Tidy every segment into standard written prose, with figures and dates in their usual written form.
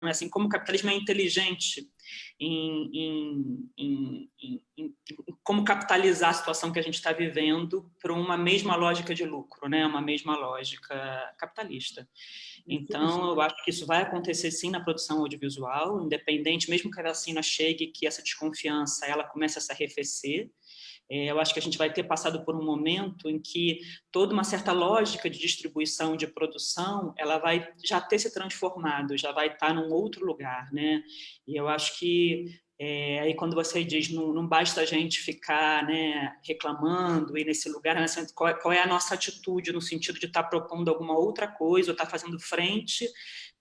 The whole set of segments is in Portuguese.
assim, como o capitalismo é inteligente em como capitalizar a situação que a gente está vivendo para uma mesma lógica de lucro, né? Uma mesma lógica capitalista. Então, eu acho que isso vai acontecer sim na produção audiovisual, independente, mesmo que a vacina chegue, que essa desconfiança ela comece a se arrefecer. Eu acho que a gente vai ter passado por um momento em que toda uma certa lógica de distribuição, de produção, ela vai já ter se transformado, já vai estar num outro lugar, né? E eu acho que aí quando você diz não basta a gente ficar, né, reclamando e nesse lugar, né, qual é a nossa atitude no sentido de estar propondo alguma outra coisa ou estar fazendo frente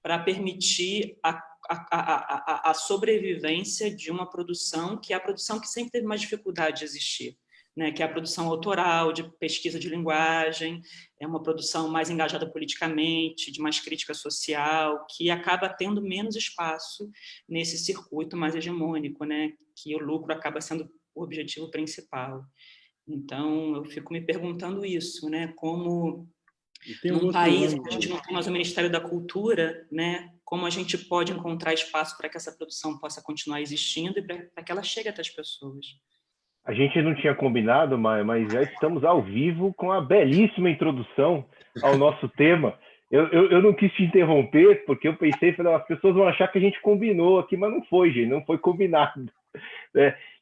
para permitir a sobrevivência de uma produção que é a produção que sempre teve mais dificuldade de existir, né? Que é a produção autoral, de pesquisa de linguagem, é uma produção mais engajada politicamente, de mais crítica social, que acaba tendo menos espaço nesse circuito mais hegemônico, né? Que o lucro acaba sendo o objetivo principal. Então, eu fico me perguntando isso, né? Como num país que a gente não tem mais o Ministério da Cultura, né? Como a gente pode encontrar espaço para que essa produção possa continuar existindo e para que ela chegue até as pessoas. A gente não tinha combinado, mas já estamos ao vivo com a belíssima introdução ao nosso tema. Eu não quis te interromper, porque eu pensei, as pessoas vão achar que a gente combinou aqui, mas não foi, gente, não foi combinado.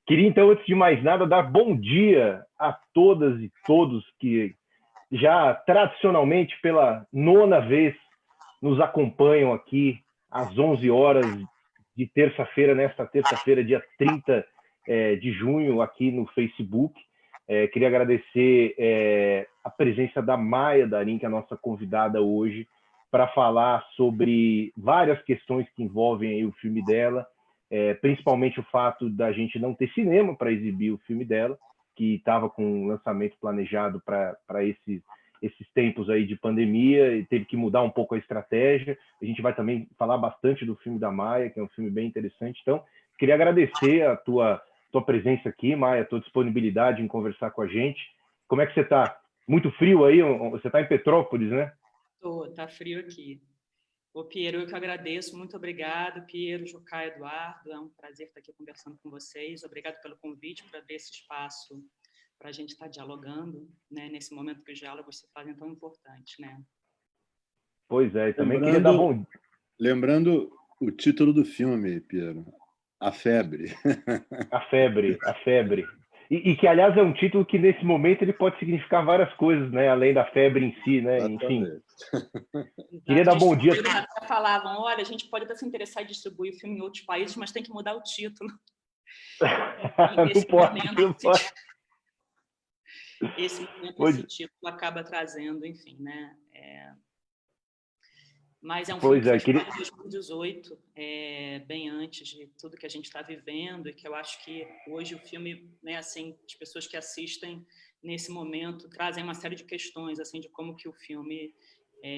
Queria, então, antes de mais nada, dar bom dia a todas e todos que já tradicionalmente pela 9ª vez nos acompanham aqui às 11 horas de terça-feira, nesta terça-feira, dia 30 de junho, aqui no Facebook. Queria agradecer a presença da Maia Darin, que é a nossa convidada hoje, para falar sobre várias questões que envolvem aí o filme dela, principalmente o fato da gente não ter cinema para exibir o filme dela, que estava com um lançamento planejado para esses tempos aí de pandemia e teve que mudar um pouco a estratégia. A gente vai também falar bastante do filme da Maia, que é um filme bem interessante. Então, queria agradecer a tua presença aqui, Maia, a tua disponibilidade em conversar com a gente. Como é que você está? Muito frio aí? Você está em Petrópolis, né? Tá frio aqui. Ô, Piero, eu que agradeço. Muito obrigado, Piero, Jucá, Eduardo. É um prazer estar aqui conversando com vocês. Obrigado pelo convite para abrir esse espaço para a gente estar dialogando, né, nesse momento que os diálogos se fazem tão importantes, né? Pois é, e também queria dar bom... Lembrando o título do filme, Piero, A Febre. A Febre, A Febre. E que, aliás, é um título que, nesse momento, ele pode significar várias coisas, né? Além da febre em si, né? Enfim. Queria dar bom dia. Falavam, olha, a gente pode até se interessar em distribuir o filme em outros países, mas tem que mudar o título. Não pode. Esse momento, esse título acaba trazendo, enfim, né? Mas é um filme que foi filmado em 2018, bem antes de tudo que a gente está vivendo, e que eu acho que hoje o filme, né, assim, as pessoas que assistem nesse momento trazem uma série de questões, assim, de como que o filme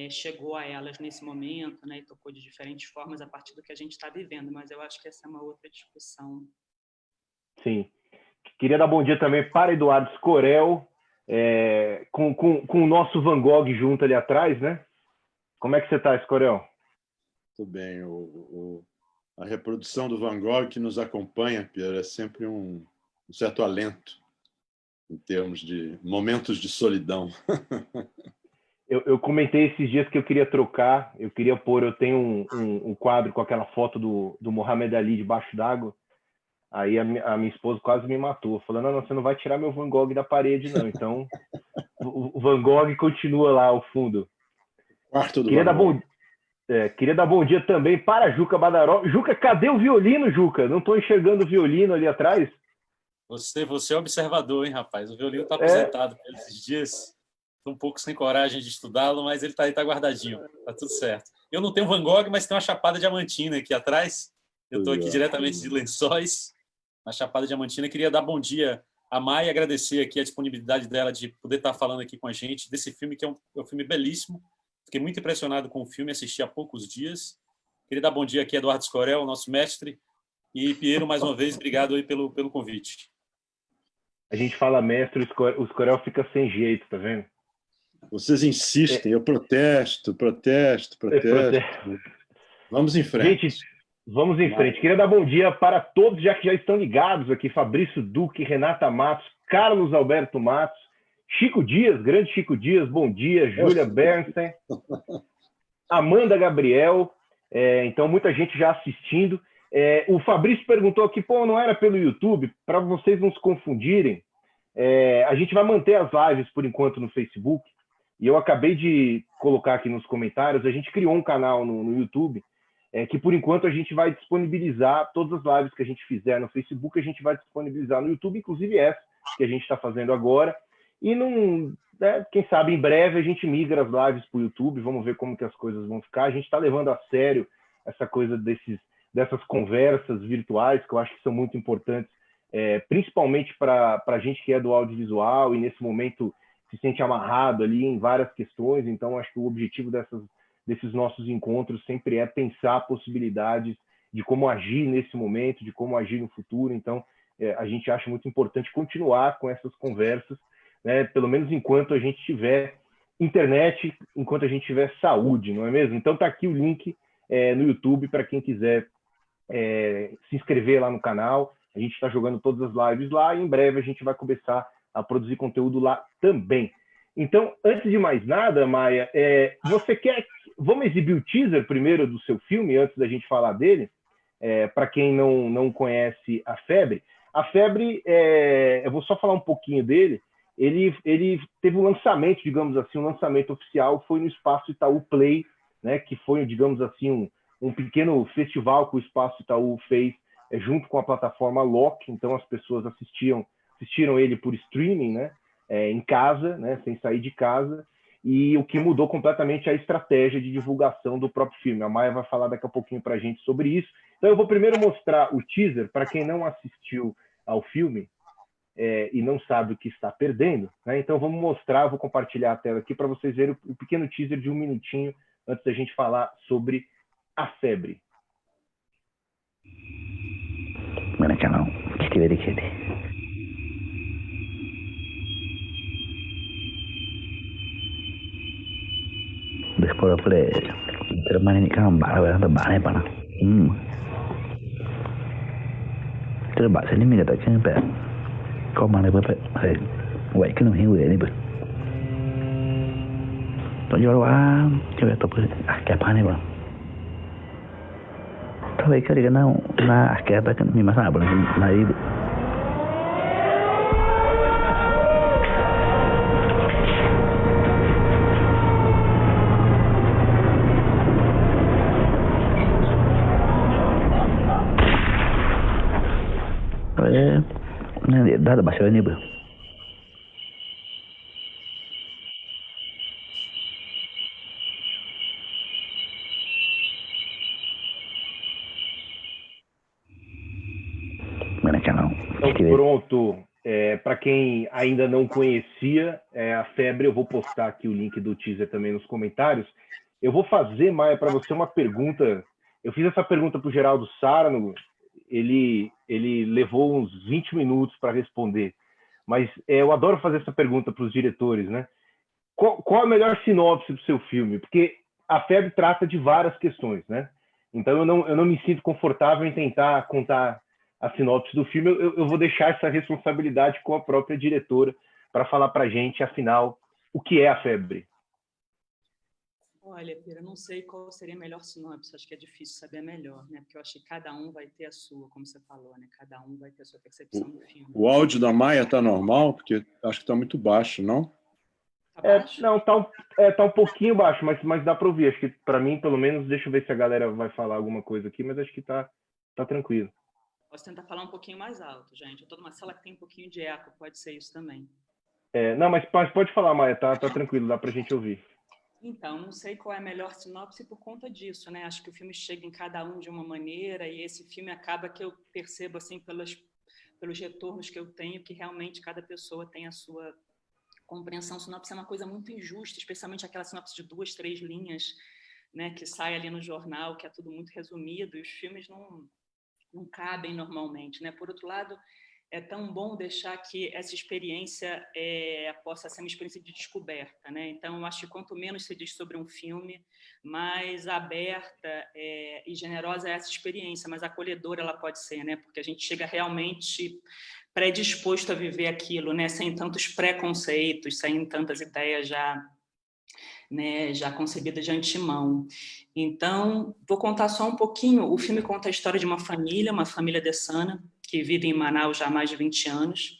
chegou a elas nesse momento, né, e tocou de diferentes formas a partir do que a gente está vivendo, mas eu acho que essa é uma outra discussão. Sim. Queria dar bom dia também para Eduardo Scorel, com o nosso Van Gogh junto ali atrás, né? Como é que você está, Scorel? Tudo bem. A reprodução do Van Gogh que nos acompanha, Pierre, é sempre um certo alento em termos de momentos de solidão. Eu comentei esses dias que eu queria trocar, eu tenho um quadro com aquela foto do Muhammad Ali debaixo d'água. Aí a minha esposa quase me matou, falando, não, você não vai tirar meu Van Gogh da parede, não. Então, o Van Gogh continua lá ao fundo. Queria dar bom dia também para a Juca Badaró. Juca, cadê o violino, Juca? Não estou enxergando o violino ali atrás. Você é observador, hein, rapaz? O violino está aposentado esses dias. Estou um pouco sem coragem de estudá-lo, mas ele está aí, está guardadinho. Está tudo certo. Eu não tenho Van Gogh, mas tem uma Chapada Diamantina aqui atrás. Eu estou aqui diretamente de Lençóis, na Chapada Diamantina. Queria dar bom dia a Maia e agradecer aqui a disponibilidade dela de poder estar falando aqui com a gente desse filme, que é um filme belíssimo. Fiquei muito impressionado com o filme, assisti há poucos dias. Queria dar bom dia aqui a Eduardo Scorel, nosso mestre. E, Piero, mais uma vez, obrigado aí pelo convite. A gente fala mestre, o Scorel fica sem jeito, tá vendo? Vocês insistem, eu protesto. Vamos em frente. Gente, vamos em frente. Queria dar bom dia para todos, já que já estão ligados aqui. Fabrício Duque, Renata Matos, Carlos Alberto Matos, Chico Dias, grande Chico Dias, bom dia. Júlia Bernstein, Amanda Gabriel. Então, muita gente já assistindo. O Fabrício perguntou aqui, não era pelo YouTube? Para vocês não se confundirem, a gente vai manter as lives, por enquanto, no Facebook. E eu acabei de colocar aqui nos comentários, a gente criou um canal no YouTube, que por enquanto a gente vai disponibilizar todas as lives que a gente fizer no Facebook, a gente vai disponibilizar no YouTube, inclusive essa que a gente está fazendo agora. E quem sabe em breve a gente migra as lives para o YouTube, vamos ver como que as coisas vão ficar. A gente está levando a sério essa coisa dessas conversas virtuais, que eu acho que são muito importantes, principalmente para a gente que é do audiovisual e nesse momento se sente amarrado ali em várias questões. Então, acho que o objetivo desses nossos encontros sempre é pensar possibilidades de como agir nesse momento, de como agir no futuro. Então, a gente acha muito importante continuar com essas conversas, né? Pelo menos enquanto a gente tiver internet, enquanto a gente tiver saúde, não é mesmo? Então, está aqui o link no YouTube para quem quiser se inscrever lá no canal. A gente está jogando todas as lives lá e em breve a gente vai começar a produzir conteúdo lá também. Então, antes de mais nada, Maia, vamos exibir o teaser primeiro do seu filme, antes da gente falar dele? Para quem não conhece A Febre. A Febre, eu vou só falar um pouquinho dele. Ele teve um lançamento, digamos assim, um lançamento oficial, foi no Espaço Itaú Play, né, que foi, digamos assim, um pequeno festival que o Espaço Itaú fez junto com a plataforma Loki. Então, as pessoas assistiram ele por streaming, né, em casa, né, sem sair de casa, e o que mudou completamente a estratégia de divulgação do próprio filme. A Maia vai falar daqui a pouquinho para a gente sobre isso. Então, eu vou primeiro mostrar o teaser para quem não assistiu ao filme e não sabe o que está perdendo, né? Então, vamos mostrar, vou compartilhar a tela aqui para vocês verem o pequeno teaser de 1 minutinho antes da gente falar sobre A Febre. Menekano, kiti. Después termina ni kan bara bara pana. Terus bahasa ni mereka tak kena pe. Kau mana pe? Vậy cái nó hiểu vậy đi bự. Tụi yo wa, chơi tập cái pana bự. Thôi cái này nó cái apa kan mi masa bự là đi. Dah ada bahasa ni bro. Então, pronto. Para quem ainda não conhecia A Febre, eu vou postar aqui o link do teaser também nos comentários. Eu vou fazer, Maia, para você uma pergunta. Eu fiz essa pergunta para o Geraldo Sarno. Ele levou uns 20 minutos para responder. Mas eu adoro fazer essa pergunta para os diretores, né? Qual a melhor sinopse do seu filme? Porque A Febre trata de várias questões, né? Então eu não me sinto confortável em tentar contar a sinopse do filme. Eu vou deixar essa responsabilidade com a própria diretora para falar para a gente, afinal, o que é A Febre. Olha, Pira, não sei qual seria a melhor sinopse, acho que é difícil saber a melhor, né? Porque eu acho que cada um vai ter a sua, como você falou, né? Cada um vai ter a sua percepção do filme. O áudio da Maia está normal? Porque acho que está muito baixo, não? Tá baixo? Não, tá um pouquinho baixo, mas dá para ouvir. Acho que para mim, pelo menos, deixa eu ver se a galera vai falar alguma coisa aqui, mas acho que tá tranquilo. Posso tentar falar um pouquinho mais alto, gente. Eu estou numa sala que tem um pouquinho de eco, pode ser isso também. Não, mas pode falar, Maia, tá tranquilo, dá para a gente ouvir. Então, não sei qual é a melhor sinopse por conta disso, né? Acho que o filme chega em cada um de uma maneira e esse filme acaba que eu percebo, assim, pelos retornos que eu tenho, que realmente cada pessoa tem a sua compreensão. Sinopse é uma coisa muito injusta, especialmente aquela sinopse de 2, 3 linhas, né? Que sai ali no jornal, que é tudo muito resumido, e os filmes não cabem normalmente, né? Por outro lado, é tão bom deixar que essa experiência possa ser uma experiência de descoberta, né? Então, eu acho que quanto menos se diz sobre um filme, mais aberta e generosa é essa experiência, mais acolhedora ela pode ser, né? Porque a gente chega realmente predisposto a viver aquilo, né? Sem tantos preconceitos, sem tantas ideias já, né, já concebidas de antemão. Então, vou contar só um pouquinho. O filme conta a história de uma família dessana, que vive em Manaus já há mais de 20 anos.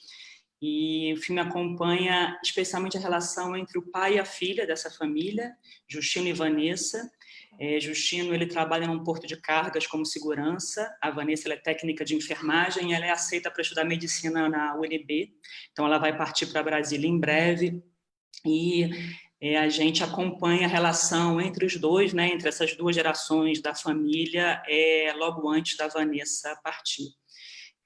E o filme acompanha especialmente a relação entre o pai e a filha dessa família, Justino e Vanessa. Justino, ele trabalha num porto de cargas como segurança. A Vanessa, ela é técnica de enfermagem e ela é aceita para estudar medicina na UNB. Então, ela vai partir para Brasília em breve. E a gente acompanha a relação entre os dois, né, entre essas duas gerações da família, logo antes da Vanessa partir.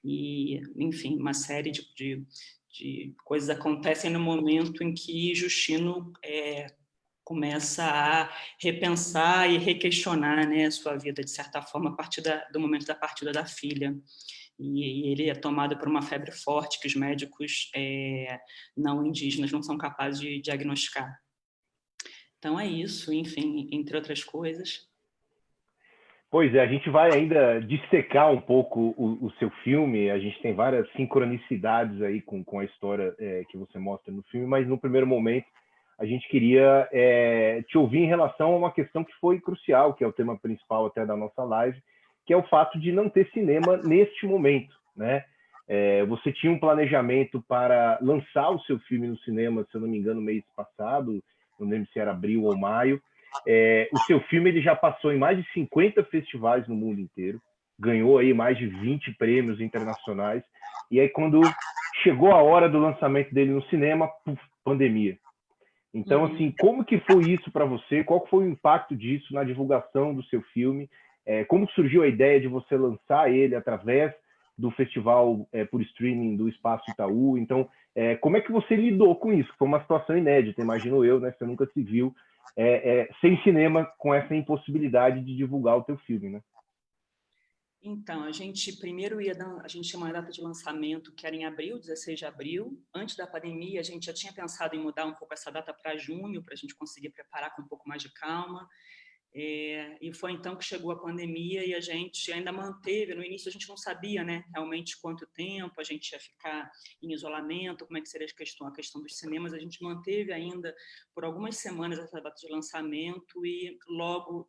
E, enfim, uma série de coisas acontecem no momento em que Justino começa a repensar e requestionar, né, a sua vida, de certa forma, a partir do momento da partida da filha. E ele é tomado por uma febre forte que os médicos não indígenas não são capazes de diagnosticar. Então é isso, enfim, entre outras coisas. Pois é, a gente vai ainda dissecar um pouco o seu filme, a gente tem várias sincronicidades aí com a história que você mostra no filme, mas no primeiro momento a gente queria te ouvir em relação a uma questão que foi crucial, que é o tema principal até da nossa live, que é o fato de não ter cinema neste momento, né? Você tinha um planejamento para lançar o seu filme no cinema, se eu não me engano, mês passado, não lembro se era abril ou maio. O seu filme ele já passou em mais de 50 festivais no mundo inteiro, ganhou aí mais de 20 prêmios internacionais, e aí quando chegou a hora do lançamento dele no cinema, pandemia. Então, assim, como que foi isso para você? Qual foi o impacto disso na divulgação do seu filme? Como surgiu a ideia de você lançar ele através do festival por streaming do Espaço Itaú? Então, como é que você lidou com isso? Foi uma situação inédita, imagino eu, né? Você nunca se viu sem cinema com essa impossibilidade de divulgar o teu filme, né? Então, a gente primeiro a gente tinha uma data de lançamento que era em abril, 16 de abril. Antes da pandemia, a gente já tinha pensado em mudar um pouco essa data para junho, para a gente conseguir preparar com um pouco mais de calma. E foi então que chegou a pandemia e a gente ainda manteve. No início a gente não sabia, né, realmente quanto tempo a gente ia ficar em isolamento, como é que seria a questão dos cinemas. A gente manteve ainda por algumas semanas essa data de lançamento e logo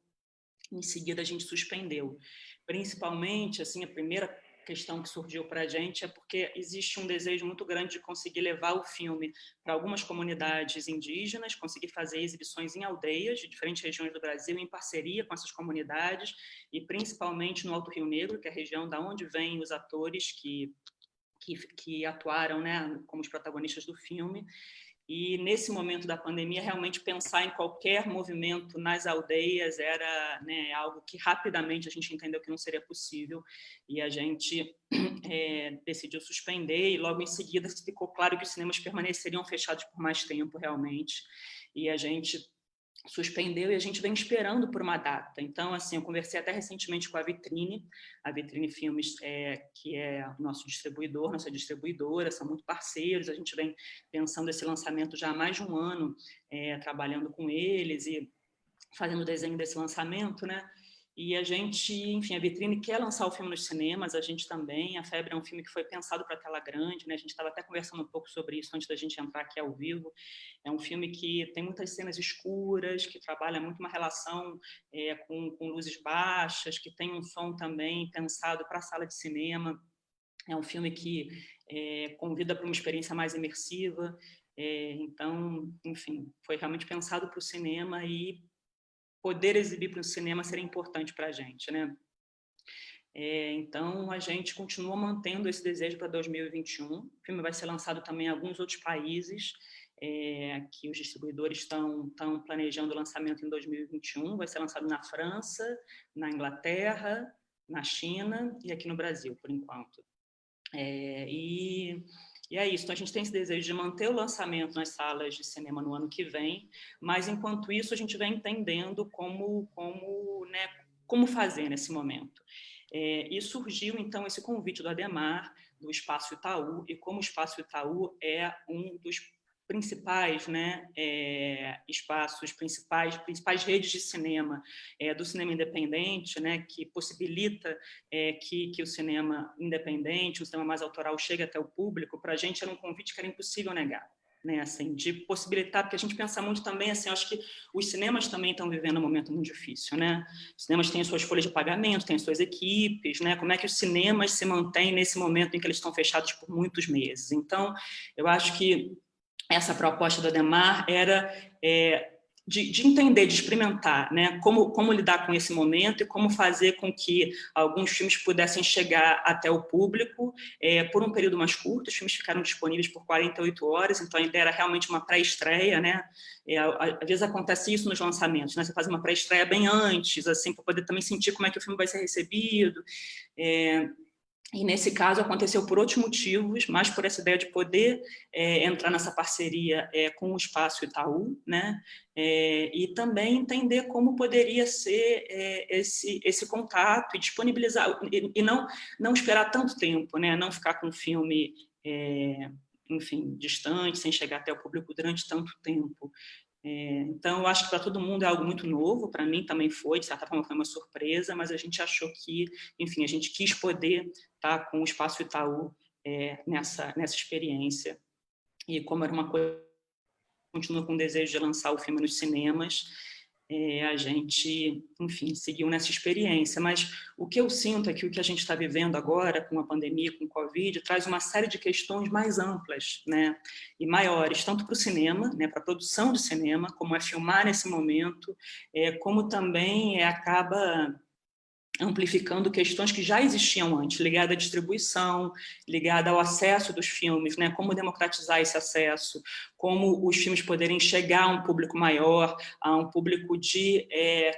em seguida a gente suspendeu. Principalmente, assim, a primeira questão que surgiu para a gente é porque existe um desejo muito grande de conseguir levar o filme para algumas comunidades indígenas, conseguir fazer exibições em aldeias de diferentes regiões do Brasil, em parceria com essas comunidades, e principalmente no Alto Rio Negro, que é a região da onde vêm os atores que atuaram, né, como os protagonistas do filme. E, nesse momento da pandemia, realmente pensar em qualquer movimento nas aldeias era, né, algo que rapidamente a gente entendeu que não seria possível e a gente decidiu suspender e logo em seguida ficou claro que os cinemas permaneceriam fechados por mais tempo, realmente, e a gente suspendeu e a gente vem esperando por uma data. Então, assim, eu conversei até recentemente com a Vitrine Filmes, que é o nosso distribuidor, nossa distribuidora, são muito parceiros, a gente vem pensando esse lançamento já há mais de um ano, trabalhando com eles e fazendo o desenho desse lançamento, né? E a gente, enfim, a Vitrine quer lançar o filme nos cinemas, a gente também. A Febre é um filme que foi pensado para tela grande, né? A gente estava até conversando um pouco sobre isso antes da gente entrar aqui ao vivo. É um filme que tem muitas cenas escuras, que trabalha muito uma relação com luzes baixas, que tem um som também pensado para a sala de cinema. É um filme que convida para uma experiência mais imersiva. Então, enfim, foi realmente pensado para o cinema e poder exibir para o cinema seria importante para a gente, né? Então, a gente continua mantendo esse desejo para 2021. O filme vai ser lançado também em alguns outros países, que os distribuidores estão planejando o lançamento em 2021. Vai ser lançado na França, na Inglaterra, na China e aqui no Brasil, por enquanto. E é isso, então a gente tem esse desejo de manter o lançamento nas salas de cinema no ano que vem, mas enquanto isso a gente vem entendendo como fazer nesse momento. E surgiu, então, esse convite do Adhemar, do Espaço Itaú, e como o Espaço Itaú é um dos principais, né, espaços, principais redes de cinema do cinema independente, né, que possibilita que o cinema independente, o cinema mais autoral chegue até o público, para a gente era um convite que era impossível negar. Né, assim, de possibilitar, porque a gente pensa muito também, assim, eu acho que os cinemas também estão vivendo um momento muito difícil, né? Os cinemas têm as suas folhas de pagamento, têm as suas equipes, né? Como é que os cinemas se mantêm nesse momento em que eles estão fechados por muitos meses? Então, eu acho que essa proposta do Adhemar era de entender, de experimentar, né? Como lidar com esse momento e como fazer com que alguns filmes pudessem chegar até o público por um período mais curto. Os filmes ficaram disponíveis por 48 horas, então a ideia era realmente uma pré-estreia, né? Às vezes acontece isso nos lançamentos, né? Você faz uma pré-estreia bem antes, assim, para poder também sentir como é que o filme vai ser recebido. E, nesse caso, aconteceu por outros motivos, mais por essa ideia de poder entrar nessa parceria com o Espaço Itaú, né? E também entender como poderia ser esse contato e disponibilizar, e não esperar tanto tempo, né? Não ficar com o filme, enfim, distante, sem chegar até o público durante tanto tempo. Então, eu acho que para todo mundo é algo muito novo, para mim também foi, de certa forma foi uma surpresa, mas a gente achou que, enfim, a gente quis poder estar com o Espaço Itaú nessa experiência. E como era uma coisa, continua com o desejo de lançar o filme nos cinemas, a gente, enfim, seguiu nessa experiência. Mas o que eu sinto é que o que a gente está vivendo agora, com a pandemia, com o Covid, traz uma série de questões mais amplas, né, e maiores, tanto para o cinema, né, para a produção de cinema, como é filmar nesse momento, como também acaba amplificando questões que já existiam antes, ligada à distribuição, ligada ao acesso dos filmes, né? Como democratizar esse acesso, como os filmes poderem chegar a um público maior, a um público de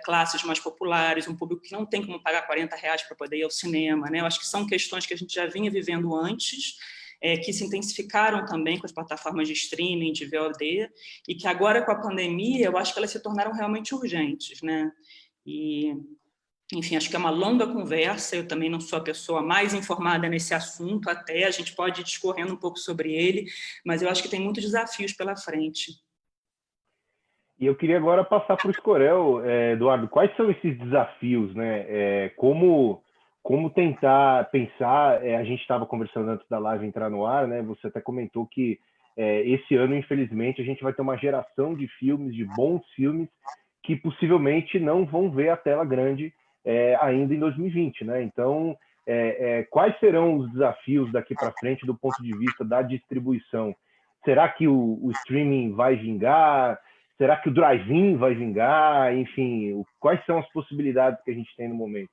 classes mais populares, um público que não tem como pagar R$40 para poder ir ao cinema, né? Eu acho que são questões que a gente já vinha vivendo antes, que se intensificaram também com as plataformas de streaming, de VOD, e que agora, com a pandemia, eu acho que elas se tornaram realmente urgentes, né? Enfim, acho que é uma longa conversa, eu também não sou a pessoa mais informada nesse assunto, até a gente pode ir discorrendo um pouco sobre ele, mas eu acho que tem muitos desafios pela frente. E eu queria agora passar para o Escorel, Eduardo, quais são esses desafios, né? Como tentar pensar, a gente estava conversando antes da live entrar no ar, né? Você até comentou que esse ano, infelizmente, a gente vai ter uma geração de filmes, de bons filmes, que possivelmente não vão ver a tela grande ainda em 2020, né? Então, quais serão os desafios daqui para frente do ponto de vista da distribuição? Será que o streaming vai vingar? Será que o drive-in vai vingar? Enfim, quais são as possibilidades que a gente tem no momento?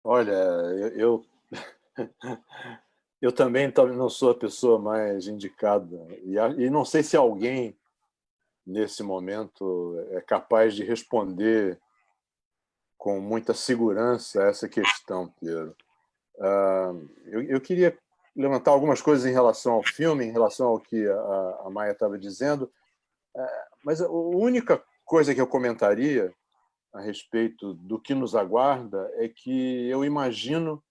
Olha, eu também não sou a pessoa mais indicada e não sei se alguém nesse momento é capaz de responder com muita segurança a essa questão, Pedro. Eu queria levantar algumas coisas em relação ao filme, em relação ao que a Maia estava dizendo, mas a única coisa que eu comentaria a respeito do que nos aguarda é que eu imagino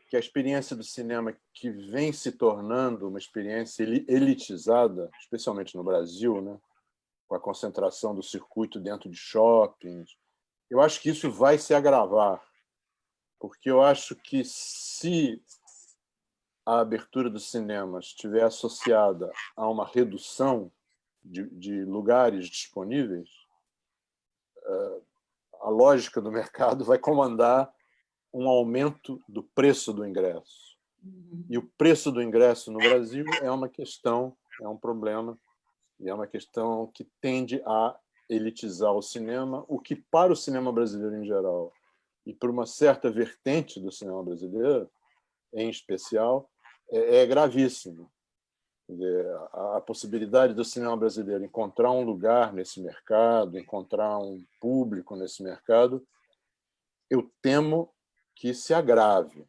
que a experiência do cinema, que vem se tornando uma experiência elitizada, especialmente no Brasil, né, com a concentração do circuito dentro de shoppings, eu acho que isso vai se agravar, porque eu acho que se a abertura dos cinemas estiver associada a uma redução de lugares disponíveis, a lógica do mercado vai comandar um aumento do preço do ingresso. E o preço do ingresso no Brasil é uma questão, é um problema, e é uma questão que tende a elitizar o cinema, o que para o cinema brasileiro em geral e para uma certa vertente do cinema brasileiro, em especial, é gravíssimo. A possibilidade do cinema brasileiro encontrar um lugar nesse mercado, encontrar um público nesse mercado, eu temo que se agrave.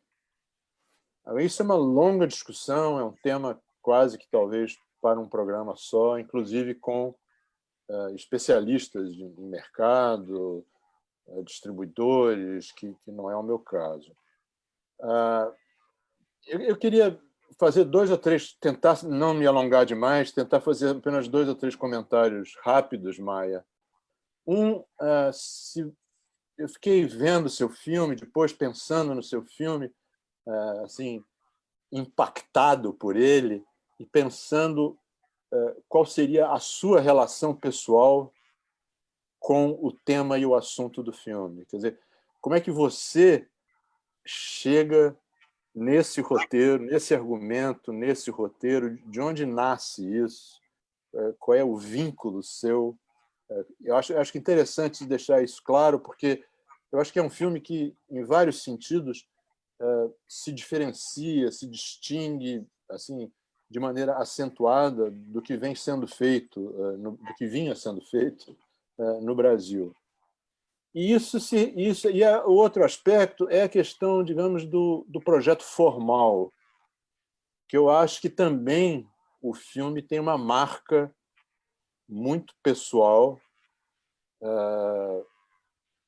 Isso é uma longa discussão, é um tema quase que talvez para um programa só, inclusive com especialistas em mercado, distribuidores, que não é o meu caso. Eu queria fazer 2 ou 3, tentar não me alongar demais, tentar fazer apenas 2 ou 3 comentários rápidos, Maia. Eu fiquei vendo seu filme, depois pensando no seu filme, assim, impactado por ele e pensando qual seria a sua relação pessoal com o tema e o assunto do filme. Quer dizer, como é que você chega nesse roteiro, nesse argumento, nesse roteiro, de onde nasce isso? Qual é o vínculo seu? Eu acho que é interessante deixar isso claro, porque eu acho que é um filme que, em vários sentidos, se diferencia, se distingue assim de maneira acentuada do que vem sendo feito, do que vinha sendo feito no Brasil. E o outro aspecto é a questão, digamos, do projeto formal, que eu acho que também o filme tem uma marca muito pessoal,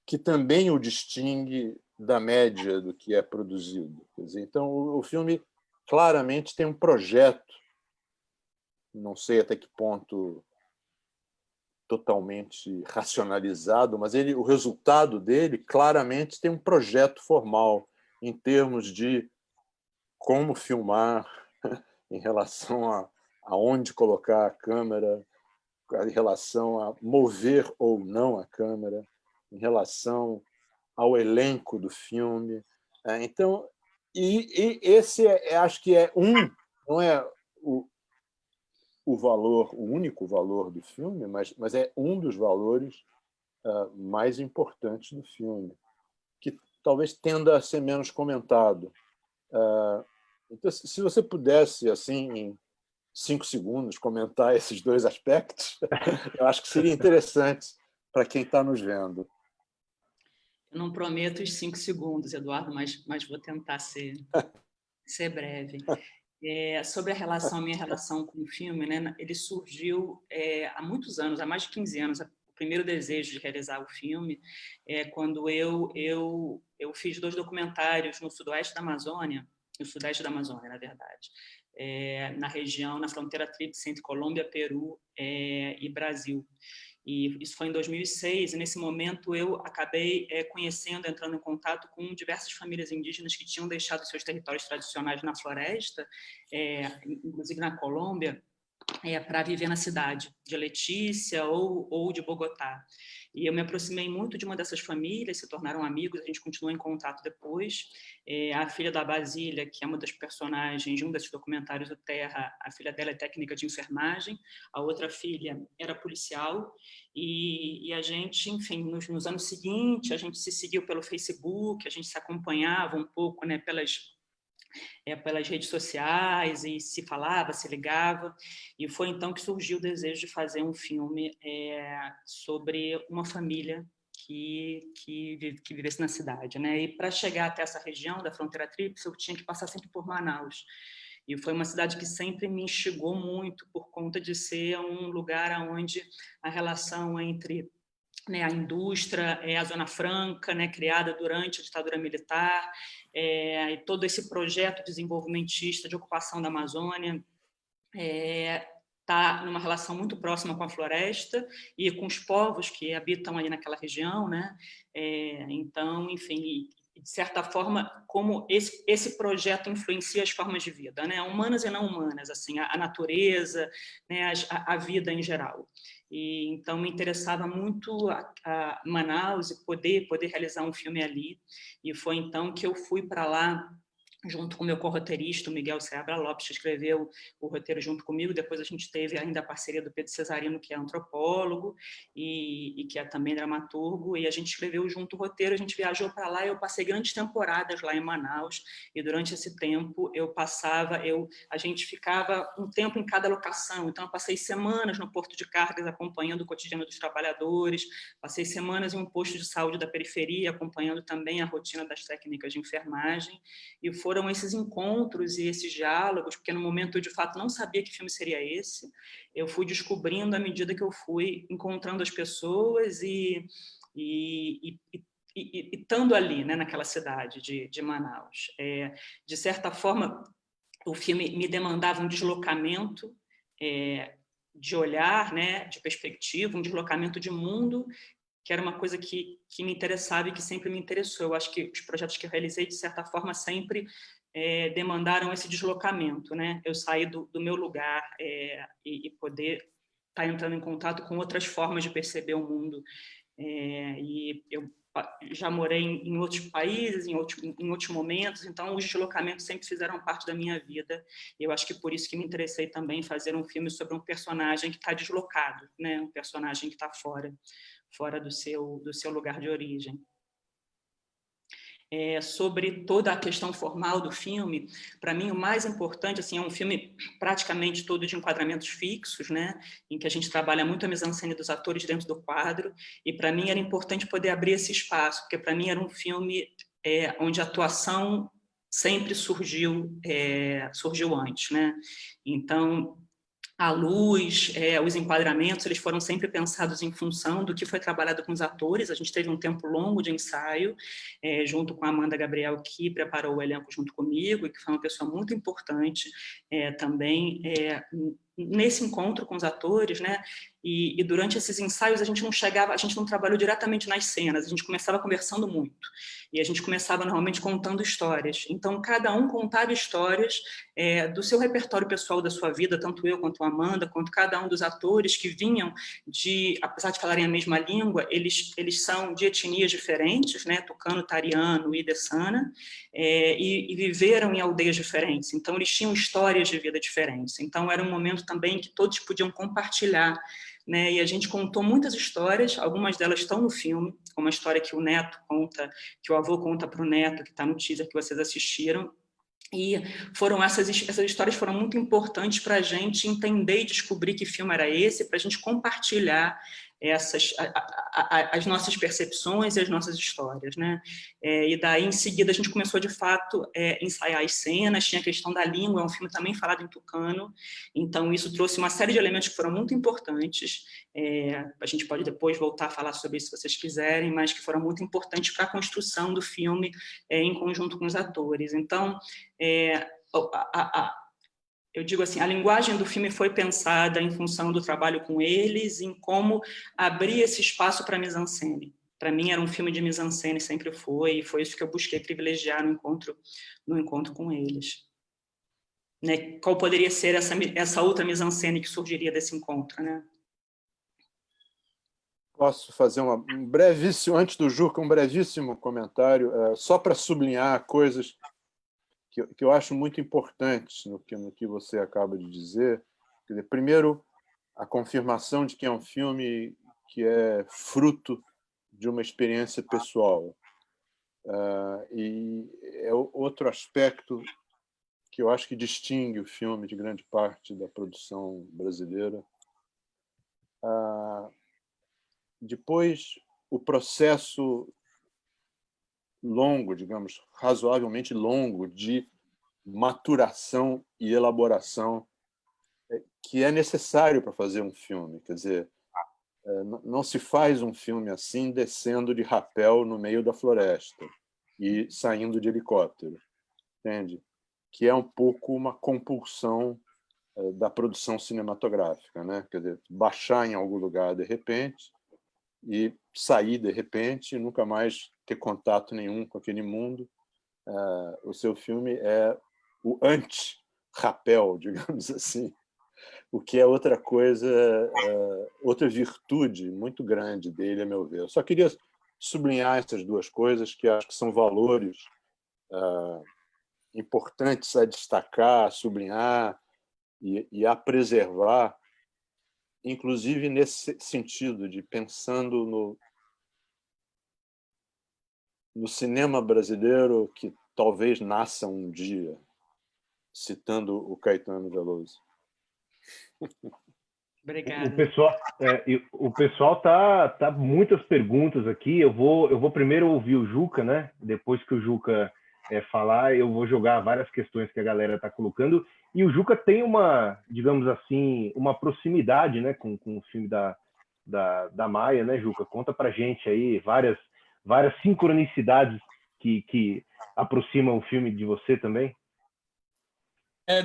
que também o distingue da média do que é produzido. Quer dizer, então, o filme claramente tem um projeto, não sei até que ponto totalmente racionalizado, mas o resultado dele claramente tem um projeto formal em termos de como filmar, em relação a onde colocar a câmera, em relação a mover ou não a câmera, em relação ao elenco do filme. Então, esse acho que não é o valor, o único valor do filme, mas é um dos valores mais importantes do filme, que talvez tenda a ser menos comentado. Então, se você pudesse, assim, em 5 segundos, comentar esses 2 aspectos, eu acho que seria interessante para quem está nos vendo. Eu não prometo os 5 segundos, Eduardo, mas vou tentar ser breve. Sobre a minha relação com o filme, né? Ele surgiu há muitos anos, há mais de 15 anos. O primeiro desejo de realizar o filme é quando eu fiz 2 documentários no sudeste da Amazônia, na verdade, na região, na fronteira tríplice entre Colômbia, Peru e Brasil. E isso foi em 2006, e nesse momento eu acabei entrando em contato com diversas famílias indígenas que tinham deixado seus territórios tradicionais na floresta, inclusive na Colômbia, para viver na cidade de Letícia ou de Bogotá. E eu me aproximei muito de uma dessas famílias, se tornaram amigos, a gente continuou em contato depois. A filha da Basília, que é uma das personagens de um desses documentários do Terra, a filha dela é técnica de enfermagem, a outra filha era policial, e a gente, enfim, nos anos seguintes, a gente se seguiu pelo Facebook, a gente se acompanhava um pouco, né, pelas redes sociais, e se falava, se ligava, e foi então que surgiu o desejo de fazer um filme sobre uma família que vivesse na cidade, né? E para chegar até essa região da fronteira tríplice, eu tinha que passar sempre por Manaus. E foi uma cidade que sempre me instigou muito por conta de ser um lugar onde a relação entre a indústria, a Zona Franca, criada durante a ditadura militar, e todo esse projeto desenvolvimentista de ocupação da Amazônia está numa relação muito próxima com a floresta e com os povos que habitam ali naquela região, né? Então, enfim, de certa forma, como esse projeto influencia as formas de vida, né? Humanas e não humanas, assim, a natureza, né? a vida em geral. E então me interessava muito a Manaus e poder realizar um filme ali. E foi então que eu fui para lá junto com o meu corroteirista, o Miguel Seabra Lopes, que escreveu o roteiro junto comigo. Depois a gente teve ainda a parceria do Pedro Cesarino, que é antropólogo e que é também dramaturgo, e a gente escreveu junto o roteiro, a gente viajou para lá, eu passei grandes temporadas lá em Manaus, e durante esse tempo a gente ficava um tempo em cada locação, então eu passei semanas no Porto de Cargas acompanhando o cotidiano dos trabalhadores, passei semanas em um posto de saúde da periferia, acompanhando também a rotina das técnicas de enfermagem, e foram esses encontros e esses diálogos, porque no momento eu de fato não sabia que filme seria esse, eu fui descobrindo à medida que eu fui encontrando as pessoas e E estando ali, né, naquela cidade de Manaus, de certa forma, o filme me demandava um deslocamento de olhar, né, de perspectiva, um deslocamento de mundo, que era uma coisa que me interessava e que sempre me interessou. Eu acho que os projetos que eu realizei, de certa forma, sempre demandaram esse deslocamento, né? Eu sair do meu lugar e poder estar entrando em contato com outras formas de perceber o mundo. E eu já morei em outros países, em outros momentos, então os deslocamentos sempre fizeram parte da minha vida. E eu acho que por isso que me interessei também em fazer um filme sobre um personagem que está deslocado, né? Um personagem que está fora do seu lugar de origem. Sobre toda a questão formal do filme, para mim o mais importante, assim, é um filme praticamente todo de enquadramentos fixos, né, em que a gente trabalha muito a mise-en-scène dos atores dentro do quadro, e para mim era importante poder abrir esse espaço, porque para mim era um filme onde a atuação sempre surgiu antes, né? Então a luz, os enquadramentos, eles foram sempre pensados em função do que foi trabalhado com os atores. A gente teve um tempo longo de ensaio, junto com a Amanda Gabriel, que preparou o elenco junto comigo, e que foi uma pessoa muito importante também nesse encontro com os atores, né? E durante esses ensaios a gente não trabalhou diretamente nas cenas, a gente começava conversando muito, e a gente começava normalmente contando histórias. Então cada um contava histórias do seu repertório pessoal, da sua vida, tanto eu quanto a Amanda, quanto cada um dos atores que vinham apesar de falarem a mesma língua, eles são de etnias diferentes, né? Tucano, Tariano e Dessana, e viveram em aldeias diferentes, então eles tinham histórias de vida diferentes. Então era um momento também que todos podiam compartilhar, né? E a gente contou muitas histórias, algumas delas estão no filme, como a história que o neto conta, que o avô conta para o neto, que está no teaser que vocês assistiram. E essas histórias foram muito importantes para a gente entender e descobrir que filme era esse, para a gente compartilhar as nossas percepções e as nossas histórias, né? E daí, em seguida, a gente começou, de fato, a ensaiar as cenas. Tinha a questão da língua, é um filme também falado em tucano, então isso trouxe uma série de elementos que foram muito importantes. A gente pode depois voltar a falar sobre isso se vocês quiserem, mas que foram muito importantes para a construção do filme em conjunto com os atores. Então, eu digo assim, a linguagem do filme foi pensada em função do trabalho com eles, em como abrir esse espaço para a mise-en-scène. Para mim era um filme de mise-en-scène, sempre foi, e foi isso que eu busquei privilegiar no encontro com eles. Né? Qual poderia ser essa outra mise-en-scène que surgiria desse encontro, né? Posso fazer um brevíssimo, antes do Juca, um brevíssimo comentário, só para sublinhar coisas que eu acho muito importantes no que você acaba de dizer. Quer dizer, primeiro, a confirmação de que é um filme que é fruto de uma experiência pessoal. E é outro aspecto que eu acho que distingue o filme de grande parte da produção brasileira. Depois, o processo longo, digamos, razoavelmente longo, de maturação e elaboração que é necessário para fazer um filme. Quer dizer, não se faz um filme assim descendo de rapel no meio da floresta e saindo de helicóptero, entende? Que é um pouco uma compulsão da produção cinematográfica, né? Quer dizer, baixar em algum lugar de repente e sair de repente e nunca mais ter contato nenhum com aquele mundo. O seu filme é o anti-rapel, digamos assim, o que é outra coisa, outra virtude muito grande dele, a meu ver. Eu só queria sublinhar essas duas coisas, que acho que são valores importantes a destacar, a sublinhar e a preservar, inclusive nesse sentido de pensando no cinema brasileiro que talvez nasça um dia, citando o Caetano Veloso. Obrigada. O pessoal tá muitas perguntas aqui. Eu vou primeiro ouvir o Juca, né? Depois que o Juca falar, eu vou jogar várias questões que a galera está colocando. E o Juca tem digamos assim, uma proximidade, né, com o filme da da Maia, né, Juca? Conta pra gente aí várias sincronicidades que aproximam o filme de você também.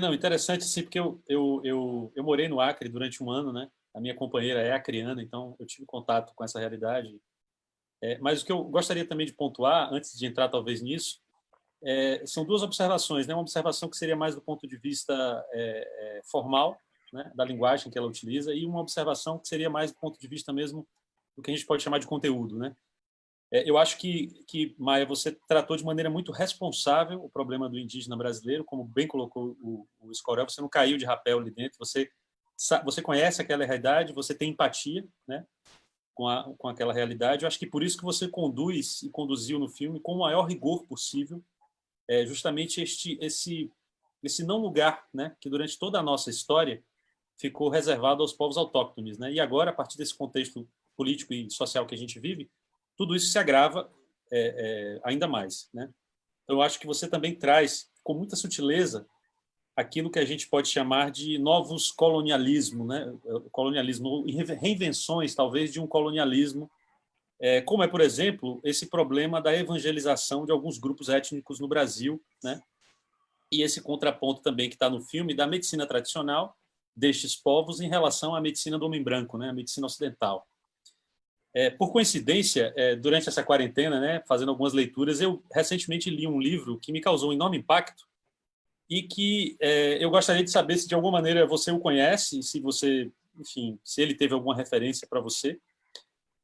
Não, interessante sim, porque eu morei no Acre durante um ano, né? A minha companheira é acreana, então eu tive contato com essa realidade. Mas o que eu gostaria também de pontuar, antes de entrar talvez nisso, são duas observações, né? Uma observação que seria mais do ponto de vista formal, né? Da linguagem que ela utiliza, e uma observação que seria mais do ponto de vista mesmo do que a gente pode chamar de conteúdo, né? Eu acho que, Maia, você tratou de maneira muito responsável o problema do indígena brasileiro, como bem colocou o Escorel, você não caiu de rapel ali dentro, você conhece aquela realidade, você tem empatia, né, com aquela realidade. Eu acho que por isso que você conduz e conduziu no filme com o maior rigor possível, justamente esse não lugar, né, que durante toda a nossa história ficou reservado aos povos autóctones, né? E agora, a partir desse contexto político e social que a gente vive, tudo isso se agrava ainda mais, né? Então, eu acho que você também traz, com muita sutileza, aquilo que a gente pode chamar de novos colonialismo, né? Colonialismo, reinvenções, talvez, de um colonialismo, como por exemplo, esse problema da evangelização de alguns grupos étnicos no Brasil, né? E esse contraponto também que está no filme da medicina tradicional destes povos em relação à medicina do homem branco, né? A medicina ocidental. Por coincidência, durante essa quarentena, né, fazendo algumas leituras, eu recentemente li um livro que me causou um enorme impacto e que eu gostaria de saber se de alguma maneira você o conhece, se você, enfim, se ele teve alguma referência para você,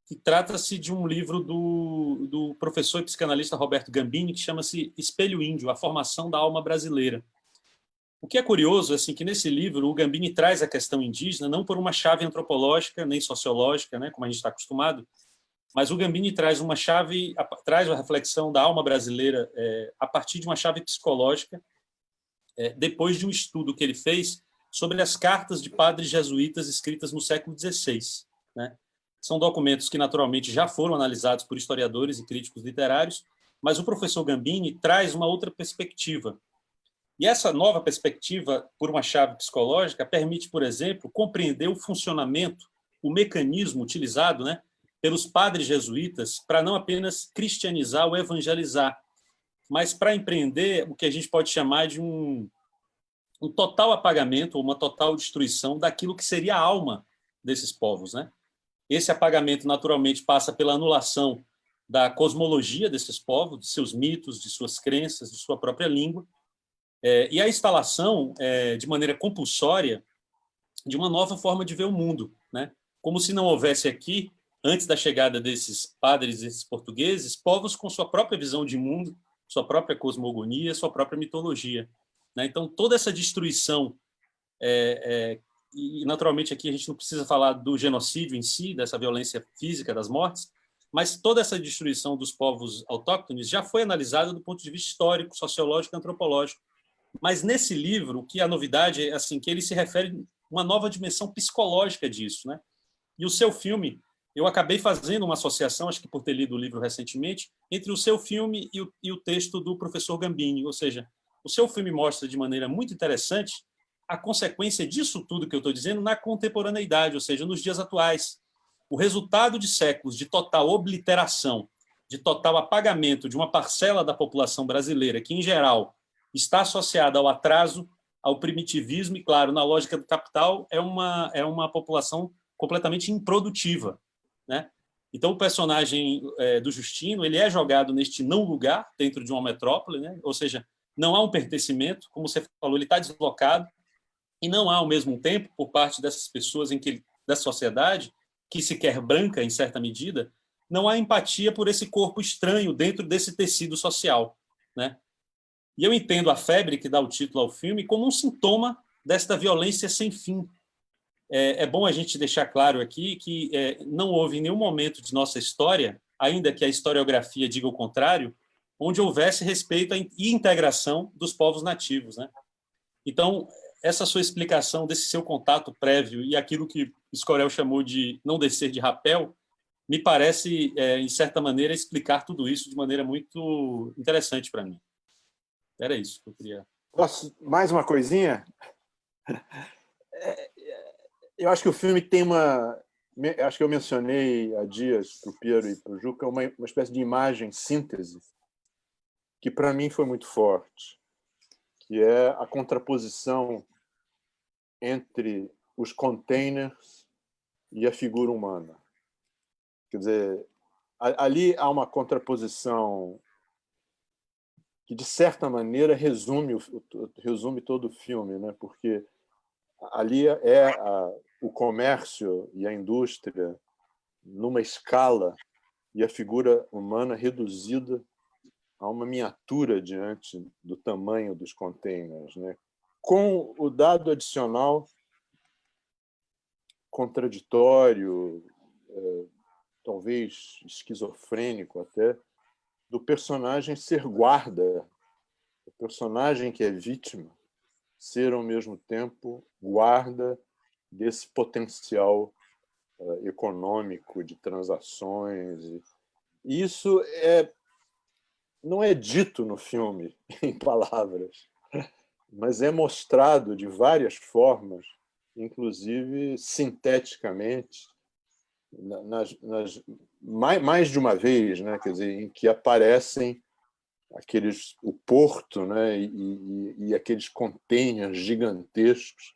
que trata-se de um livro do professor e psicanalista Roberto Gambini, que chama-se Espelho Índio, a formação da alma brasileira. O que é curioso, assim, que nesse livro o Gambini traz a questão indígena não por uma chave antropológica nem sociológica, né, como a gente está acostumado, mas o Gambini traz traz a reflexão da alma brasileira a partir de uma chave psicológica, depois de um estudo que ele fez sobre as cartas de padres jesuítas escritas no século XVI, né? São documentos que naturalmente já foram analisados por historiadores e críticos literários, mas o professor Gambini traz uma outra perspectiva. E essa nova perspectiva, por uma chave psicológica, permite, por exemplo, compreender o funcionamento, o mecanismo utilizado, né, pelos padres jesuítas para não apenas cristianizar ou evangelizar, mas para empreender o que a gente pode chamar de um total apagamento ou uma total destruição daquilo que seria a alma desses povos, né? Esse apagamento, naturalmente, passa pela anulação da cosmologia desses povos, de seus mitos, de suas crenças, de sua própria língua, e a instalação, de maneira compulsória, de uma nova forma de ver o mundo, né? Como se não houvesse aqui, antes da chegada desses padres, desses portugueses, povos com sua própria visão de mundo, sua própria cosmogonia, sua própria mitologia, né? Então, toda essa destruição, e naturalmente aqui a gente não precisa falar do genocídio em si, dessa violência física, das mortes, mas toda essa destruição dos povos autóctones já foi analisada do ponto de vista histórico, sociológico e antropológico. Mas nesse livro, que a novidade é assim, que ele se refere a uma nova dimensão psicológica disso, né? E o seu filme, eu acabei fazendo uma associação, acho que por ter lido o livro recentemente, entre o seu filme e o texto do professor Gambini, ou seja, o seu filme mostra de maneira muito interessante a consequência disso tudo que eu estou dizendo na contemporaneidade, ou seja, nos dias atuais. O resultado de séculos de total obliteração, de total apagamento de uma parcela da população brasileira, que, em geral, está associada ao atraso, ao primitivismo e, claro, na lógica do capital, é uma população completamente improdutiva, né? Então, o personagem do Justino, ele é jogado neste não lugar dentro de uma metrópole, né? Ou seja, não há um pertencimento, como você falou, ele está deslocado, e não há, ao mesmo tempo, por parte dessas pessoas da sociedade, que se quer branca, em certa medida, não há empatia por esse corpo estranho dentro desse tecido social, né? E eu entendo a febre, que dá o título ao filme, como um sintoma desta violência sem fim. É bom a gente deixar claro aqui que não houve em nenhum momento de nossa história, ainda que a historiografia diga o contrário, onde houvesse respeito e integração dos povos nativos, né? Então, essa sua explicação desse seu contato prévio e aquilo que Escorel chamou de não descer de rapel, me parece, em certa maneira, explicar tudo isso de maneira muito interessante para mim. Era isso que eu queria. Posso mais uma coisinha? Eu acho que o filme tem acho que eu mencionei há dias para o Piero e para o Juca uma espécie de imagem síntese que para mim foi muito forte, que é a contraposição entre os containers e a figura humana. Quer dizer, ali há uma contraposição que, de certa maneira, resume todo o filme, né? Porque ali o comércio e a indústria numa escala e a figura humana reduzida a uma miniatura diante do tamanho dos containers, né? Com o dado adicional contraditório, talvez esquizofrênico até, do personagem ser guarda, o personagem que é vítima ser, ao mesmo tempo, guarda desse potencial econômico de transações. E isso não é dito no filme em palavras, mas é mostrado de várias formas, inclusive sinteticamente, mais de uma vez, né? Quer dizer, em que aparecem o porto, né? e aqueles containers gigantescos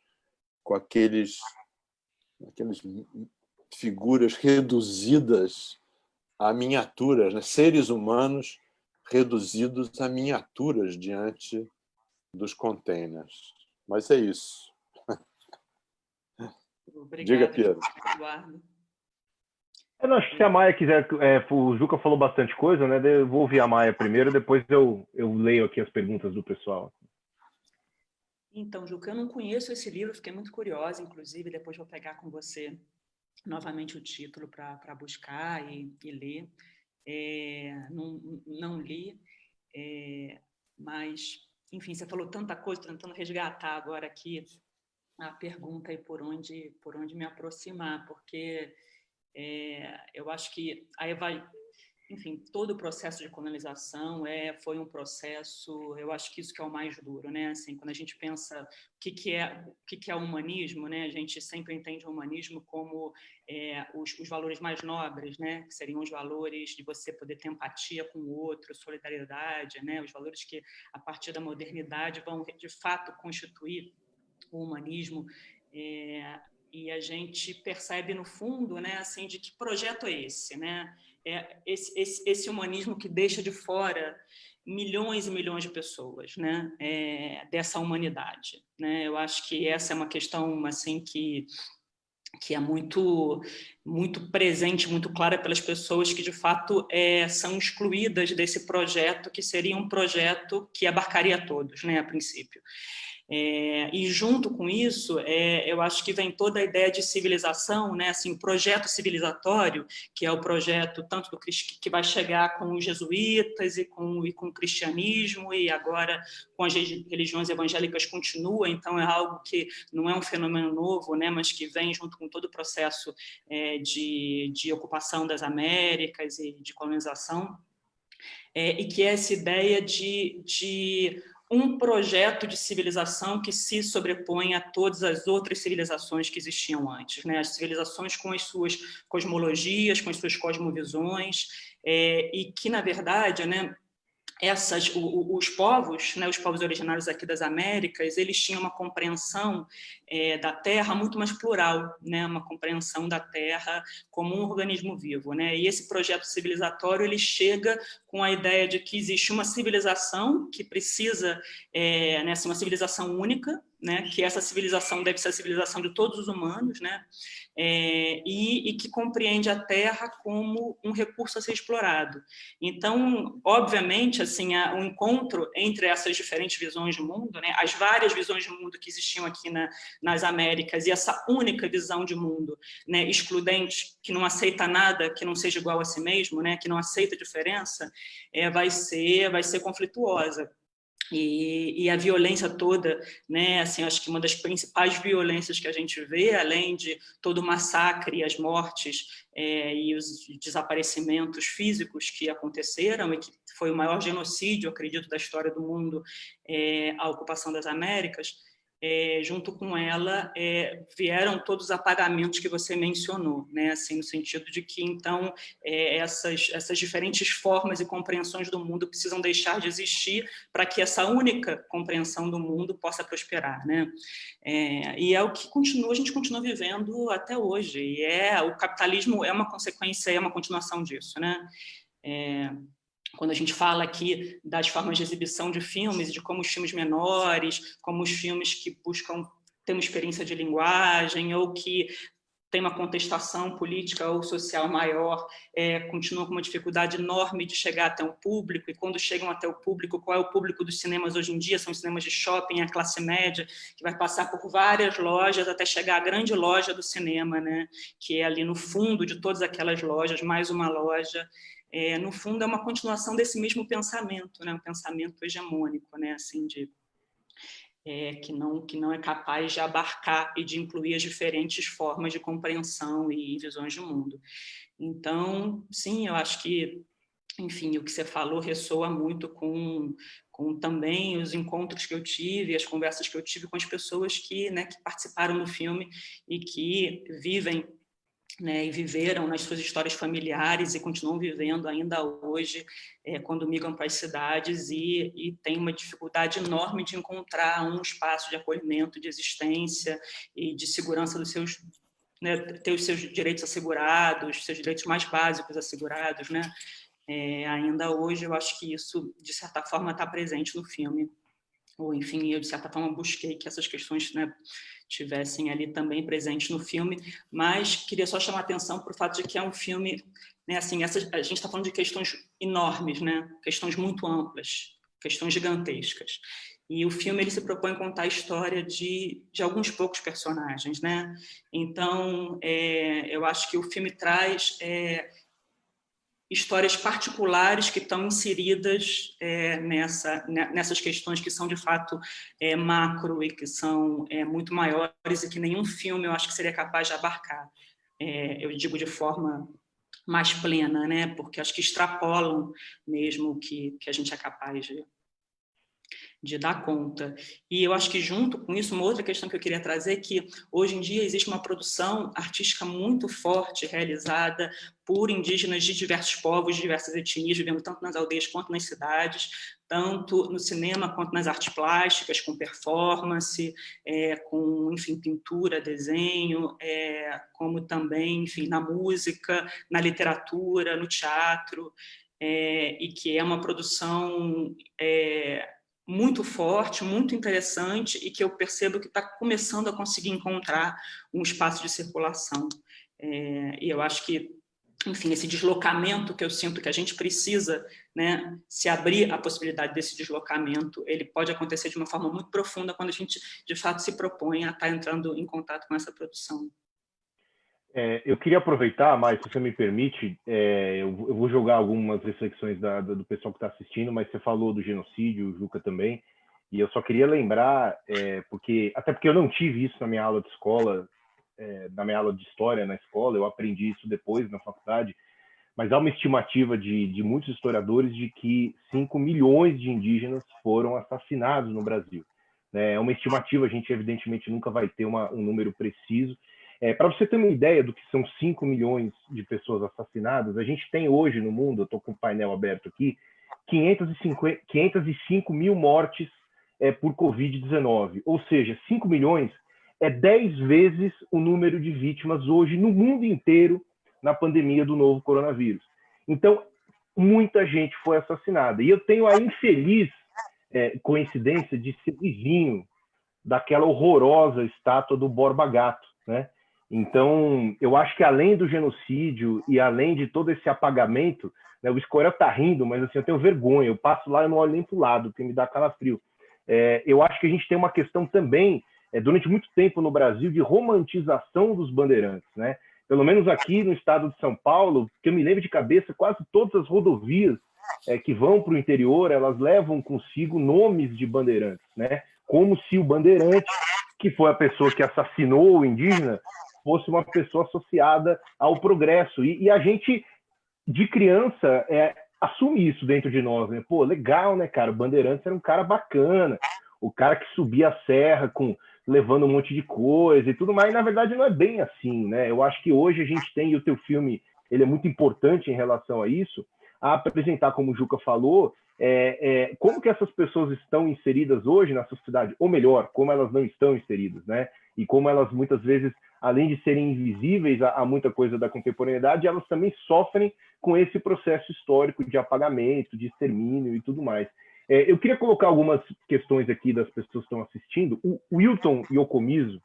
com aqueles figuras reduzidas a miniaturas, né? Seres humanos reduzidos a miniaturas diante dos containers. Mas é isso. Obrigada, Diga, Piero. Eduardo. Eu acho que se a Maia quiser, o Juca falou bastante coisa, né? Eu vou ouvir a Maia primeiro, depois eu leio aqui as perguntas do pessoal. Então, Juca, eu não conheço esse livro, fiquei muito curiosa, inclusive, depois vou pegar com você novamente o título para buscar e ler. Não li, mas, enfim, você falou tanta coisa, estou tentando resgatar agora aqui a pergunta aí por onde me aproximar, porque eu acho que aí vai, enfim, todo o processo de colonização foi um processo, eu acho que isso que é o mais duro, né? Assim, quando a gente pensa o que é o humanismo, né? A gente sempre entende o humanismo como os valores mais nobres, né? Que seriam os valores de você poder ter empatia com o outro, solidariedade, né? Os valores que, a partir da modernidade, vão, de fato, constituir o humanismo. E a gente percebe, no fundo, né, assim, de que projeto é esse, né? Esse humanismo que deixa de fora milhões e milhões de pessoas, né? Dessa humanidade, né? Eu acho que essa é uma questão assim que é muito presente, muito clara pelas pessoas que, de fato, são excluídas desse projeto, que seria um projeto que abarcaria todos, né, a princípio. E junto com isso, eu acho que vem toda a ideia de civilização, né? Assim, o projeto civilizatório, que é o projeto tanto que vai chegar com os jesuítas e com o cristianismo, e agora com as religiões evangélicas continua, então é algo que não é um fenômeno novo, né? Mas que vem junto com todo o processo de ocupação das Américas e de colonização, e que é essa ideia de um projeto de civilização que se sobrepõe a todas as outras civilizações que existiam antes, né? As civilizações com as suas cosmologias, com as suas cosmovisões, e que, na verdade, né, os povos, né, os povos originários aqui das Américas, eles tinham uma compreensão da Terra muito mais plural, né, uma compreensão da Terra como um organismo vivo, né? E esse projeto civilizatório ele chega com a ideia de que existe uma civilização que precisa, né, uma civilização única, né, que essa civilização deve ser a civilização de todos os humanos, né, e que compreende a Terra como um recurso a ser explorado. Então, obviamente, assim, o encontro entre essas diferentes visões de mundo, né, as várias visões de mundo que existiam aqui nas Américas, e essa única visão de mundo, né, excludente, que não aceita nada que não seja igual a si mesmo, né, que não aceita diferença, vai ser conflituosa. E a violência toda, né, assim, acho que uma das principais violências que a gente vê, além de todo o massacre e as mortes e os desaparecimentos físicos que aconteceram, e que foi o maior genocídio, acredito, da história do mundo, a ocupação das Américas, junto com ela, vieram todos os apagamentos que você mencionou, né? Assim, no sentido de que, então, essas diferentes formas e compreensões do mundo precisam deixar de existir para que essa única compreensão do mundo possa prosperar, né? E é o que a gente continua vivendo até hoje, e o capitalismo é uma consequência, é uma continuação disso, né? Quando a gente fala aqui das formas de exibição de filmes, de como os filmes menores, como os filmes que buscam ter uma experiência de linguagem ou que tem uma contestação política ou social maior, continuam com uma dificuldade enorme de chegar até o público, e quando chegam até o público, qual é o público dos cinemas hoje em dia? São cinemas de shopping, a classe média, que vai passar por várias lojas até chegar à grande loja do cinema, né? Que é ali no fundo de todas aquelas lojas, mais uma loja. No fundo, é uma continuação desse mesmo pensamento, né? Um pensamento hegemônico, né? Assim, que não é capaz de abarcar e de incluir as diferentes formas de compreensão e visões de mundo. Então, sim, eu acho que, enfim, o que você falou ressoa muito com também os encontros que eu tive, as conversas que eu tive com as pessoas que participaram do filme e que vivem, né, e viveram nas suas histórias familiares e continuam vivendo ainda hoje, quando migram para as cidades e têm uma dificuldade enorme de encontrar um espaço de acolhimento, de existência e de segurança dos seus, né, ter os seus direitos assegurados, seus direitos mais básicos assegurados, né? Ainda hoje eu acho que isso, de certa forma, está presente no filme. Ou, enfim, eu, de certa forma, busquei que essas questões, né, tivessem ali também presentes no filme, mas queria só chamar a atenção para o fato de que é um filme, né, assim, a gente está falando de questões enormes, né, questões muito amplas, questões gigantescas. E o filme ele se propõe a contar a história de alguns poucos personagens, né? Então, eu acho que o filme traz histórias particulares que estão inseridas nessas questões que são, de fato, macro e que são muito maiores e que nenhum filme, eu acho que seria capaz de abarcar. Eu digo de forma mais plena, né? Porque acho que extrapolam mesmo o que a gente é capaz de dar conta. E eu acho que, junto com isso, uma outra questão que eu queria trazer é que, hoje em dia, existe uma produção artística muito forte, realizada por indígenas de diversos povos, de diversas etnias, vivendo tanto nas aldeias quanto nas cidades, tanto no cinema quanto nas artes plásticas, com performance, com, enfim, pintura, desenho, como também, enfim, na música, na literatura, no teatro, e que é uma produção muito forte, muito interessante, e que eu percebo que está começando a conseguir encontrar um espaço de circulação. E eu acho que, enfim, esse deslocamento que eu sinto que a gente precisa, né, se abrir a possibilidade desse deslocamento, ele pode acontecer de uma forma muito profunda quando a gente, de fato, se propõe a estar entrando em contato com essa produção. Eu queria aproveitar, mas se você me permite, eu vou jogar algumas reflexões do pessoal que está assistindo, mas você falou do genocídio, o Juca também, e eu só queria lembrar, até porque eu não tive isso na minha aula de escola, na minha aula de história na escola, eu aprendi isso depois na faculdade, mas há uma estimativa de muitos historiadores de que 5 milhões de indígenas foram assassinados no Brasil. É uma estimativa, a gente evidentemente nunca vai ter um número preciso. Para você ter uma ideia do que são 5 milhões de pessoas assassinadas, a gente tem hoje no mundo, eu estou com o painel aberto aqui, 505 mil mortes por Covid-19. Ou seja, 5 milhões é 10 vezes o número de vítimas hoje no mundo inteiro na pandemia do novo coronavírus. Então, muita gente foi assassinada. E eu tenho a infeliz coincidência de ser vizinho daquela horrorosa estátua do Borba Gato, né? Então, eu acho que além do genocídio e além de todo esse apagamento, né, o Escorel está rindo, mas assim, eu tenho vergonha, eu passo lá e não olho nem para o lado, porque me dá calafrio. Eu acho que a gente tem uma questão também, durante muito tempo no Brasil, de romantização dos bandeirantes, né? Pelo menos aqui no estado de São Paulo, que eu me lembro de cabeça, quase todas as rodovias que vão para o interior, elas levam consigo nomes de bandeirantes, né? Como se o bandeirante, que foi a pessoa que assassinou o indígena, fosse uma pessoa associada ao progresso. E a gente, de criança, assume isso dentro de nós, né? Pô, legal, né, cara? O Bandeirantes era um cara bacana, o cara que subia a serra com levando um monte de coisa e tudo mais, e na verdade não é bem assim, né? Eu acho que hoje a gente tem, e o teu filme ele é muito importante em relação a isso, a apresentar, como o Juca falou, como que essas pessoas estão inseridas hoje na sociedade, ou melhor, como elas não estão inseridas, né? E como elas muitas vezes, além de serem invisíveis a muita coisa da contemporaneidade, elas também sofrem com esse processo histórico de apagamento, de extermínio e tudo mais. Eu queria colocar algumas questões aqui das pessoas que estão assistindo. O Wilton Yokomizo,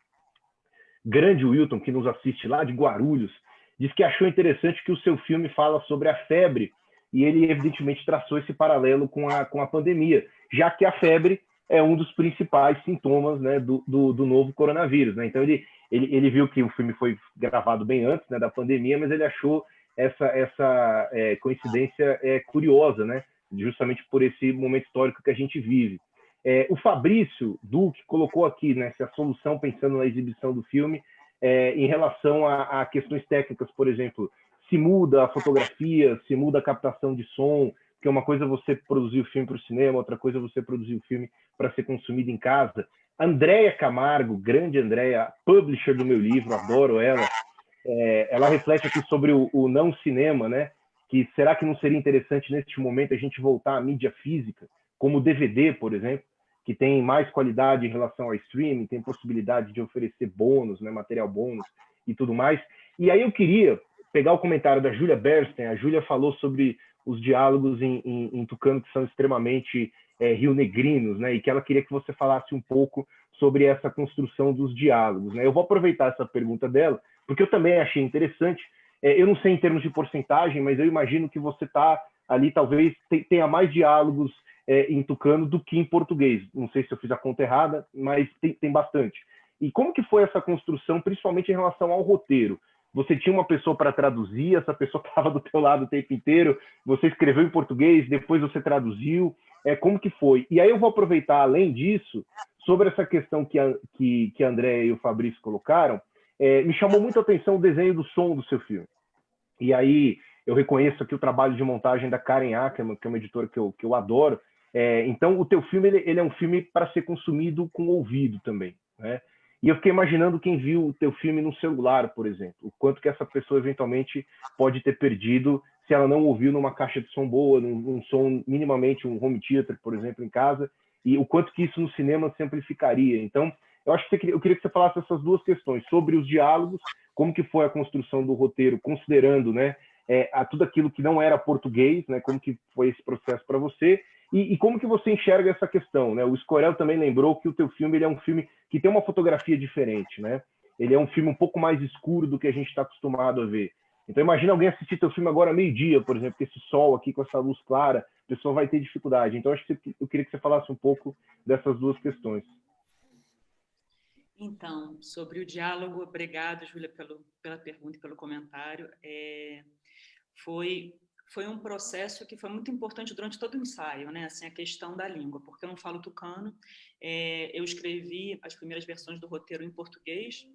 grande Wilton, que nos assiste lá de Guarulhos, diz que achou interessante que o seu filme fala sobre a febre, e ele evidentemente traçou esse paralelo com a pandemia, já que a febre é um dos principais sintomas, né, do novo coronavírus, né? Então ele viu que o filme foi gravado bem antes, né, da pandemia, mas ele achou essa coincidência curiosa, né? Justamente por esse momento histórico que a gente vive. O Fabrício Duque colocou aqui, né, se a solução, pensando na exibição do filme, em relação a questões técnicas, por exemplo, se muda a fotografia, se muda a captação de som, que é uma coisa você produzir o filme para o cinema, outra coisa você produzir o filme para ser consumido em casa. Andréia Camargo, grande Andréia, publisher do meu livro, adoro ela, ela reflete aqui sobre o não cinema, né? Que será que não seria interessante neste momento a gente voltar à mídia física, como o DVD, por exemplo, que tem mais qualidade em relação ao streaming, tem possibilidade de oferecer bônus, né, material bônus e tudo mais. E aí eu queria pegar o comentário da Júlia Bernstein. A Júlia falou sobre os diálogos em tucano que são extremamente rio-negrinos, né, e que ela queria que você falasse um pouco sobre essa construção dos diálogos, né? Eu vou aproveitar essa pergunta dela, porque eu também achei interessante. Eu não sei em termos de porcentagem, mas eu imagino que você está ali, talvez tenha mais diálogos em tucano do que em português. Não sei se eu fiz a conta errada, mas tem bastante. E como que foi essa construção, principalmente em relação ao roteiro? Você tinha uma pessoa para traduzir, essa pessoa estava do teu lado o tempo inteiro, você escreveu em português, depois você traduziu, como que foi? E aí eu vou aproveitar, além disso, sobre essa questão que a André e o Fabrício colocaram, me chamou muito a atenção o desenho do som do seu filme. E aí eu reconheço aqui o trabalho de montagem da Karen Ackerman, que é uma editora que eu adoro. Então, o teu filme ele é um filme para ser consumido com o ouvido também, né? E eu fiquei imaginando quem viu o teu filme no celular, por exemplo, o quanto que essa pessoa eventualmente pode ter perdido se ela não ouviu numa caixa de som boa, num som minimamente, um home theater, por exemplo, em casa, e o quanto que isso no cinema se amplificaria. Então, eu acho que eu queria que você falasse essas duas questões, sobre os diálogos, como que foi a construção do roteiro, considerando, né, tudo aquilo que não era português, né, como que foi esse processo para você, e como que você enxerga essa questão, né? O Scorel também lembrou que o teu filme ele é um filme que tem uma fotografia diferente, né? Ele é um filme um pouco mais escuro do que a gente está acostumado a ver. Então imagina alguém assistir teu filme agora meio-dia, por exemplo, com esse sol aqui, com essa luz clara, a pessoa vai ter dificuldade. Então eu queria que você falasse um pouco dessas duas questões. Então, sobre o diálogo, obrigado, Júlia, pela pergunta e pelo comentário. Foi um processo que foi muito importante durante todo o ensaio, né? Assim, a questão da língua, porque eu não falo tucano. Eu escrevi as primeiras versões do roteiro em português,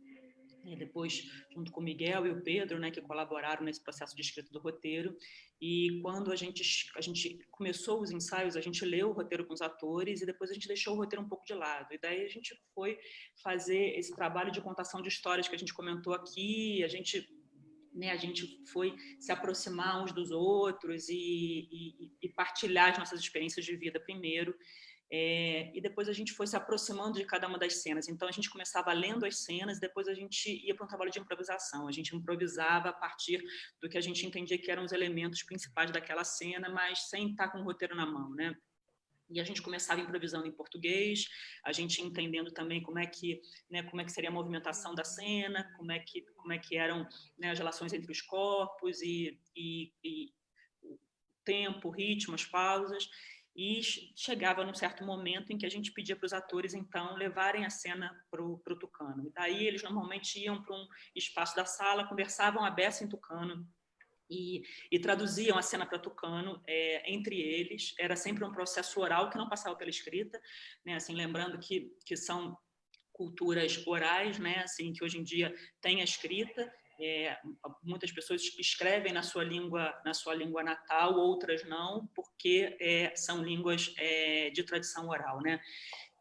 depois junto com o Miguel e o Pedro, né, que colaboraram nesse processo de escrita do roteiro. E quando a gente começou os ensaios, a gente leu o roteiro com os atores e depois a gente deixou o roteiro um pouco de lado. E daí a gente foi fazer esse trabalho de contação de histórias que a gente comentou aqui. A gente foi se aproximar uns dos outros e partilhar as nossas experiências de vida primeiro. E depois a gente foi se aproximando de cada uma das cenas. Então, a gente começava lendo as cenas, depois a gente ia para um trabalho de improvisação. A gente improvisava a partir do que a gente entendia que eram os elementos principais daquela cena, mas sem estar com o roteiro na mão, né? E a gente começava improvisando em português, a gente entendendo também como é que seria a movimentação da cena, como é que eram, né, as relações entre os corpos e o tempo, o ritmo, as pausas. E chegava num certo momento em que a gente pedia para os atores, então, levarem a cena para o tucano. E daí eles normalmente iam para um espaço da sala, conversavam a beça em tucano, e traduziam a cena para tucano entre eles. Era sempre um processo oral que não passava pela escrita, né? Assim, lembrando que são culturas orais, né? Assim, que hoje em dia tem a escrita. Muitas pessoas escrevem na sua língua natal, outras não, porque são línguas de tradição oral, né?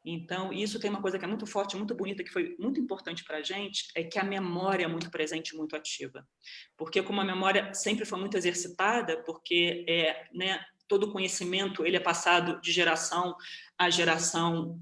Então, isso tem uma coisa que é muito forte, muito bonita, que foi muito importante para a gente, é que a memória é muito presente, muito ativa. Porque como a memória sempre foi muito exercitada, porque né, todo o conhecimento ele é passado de geração a geração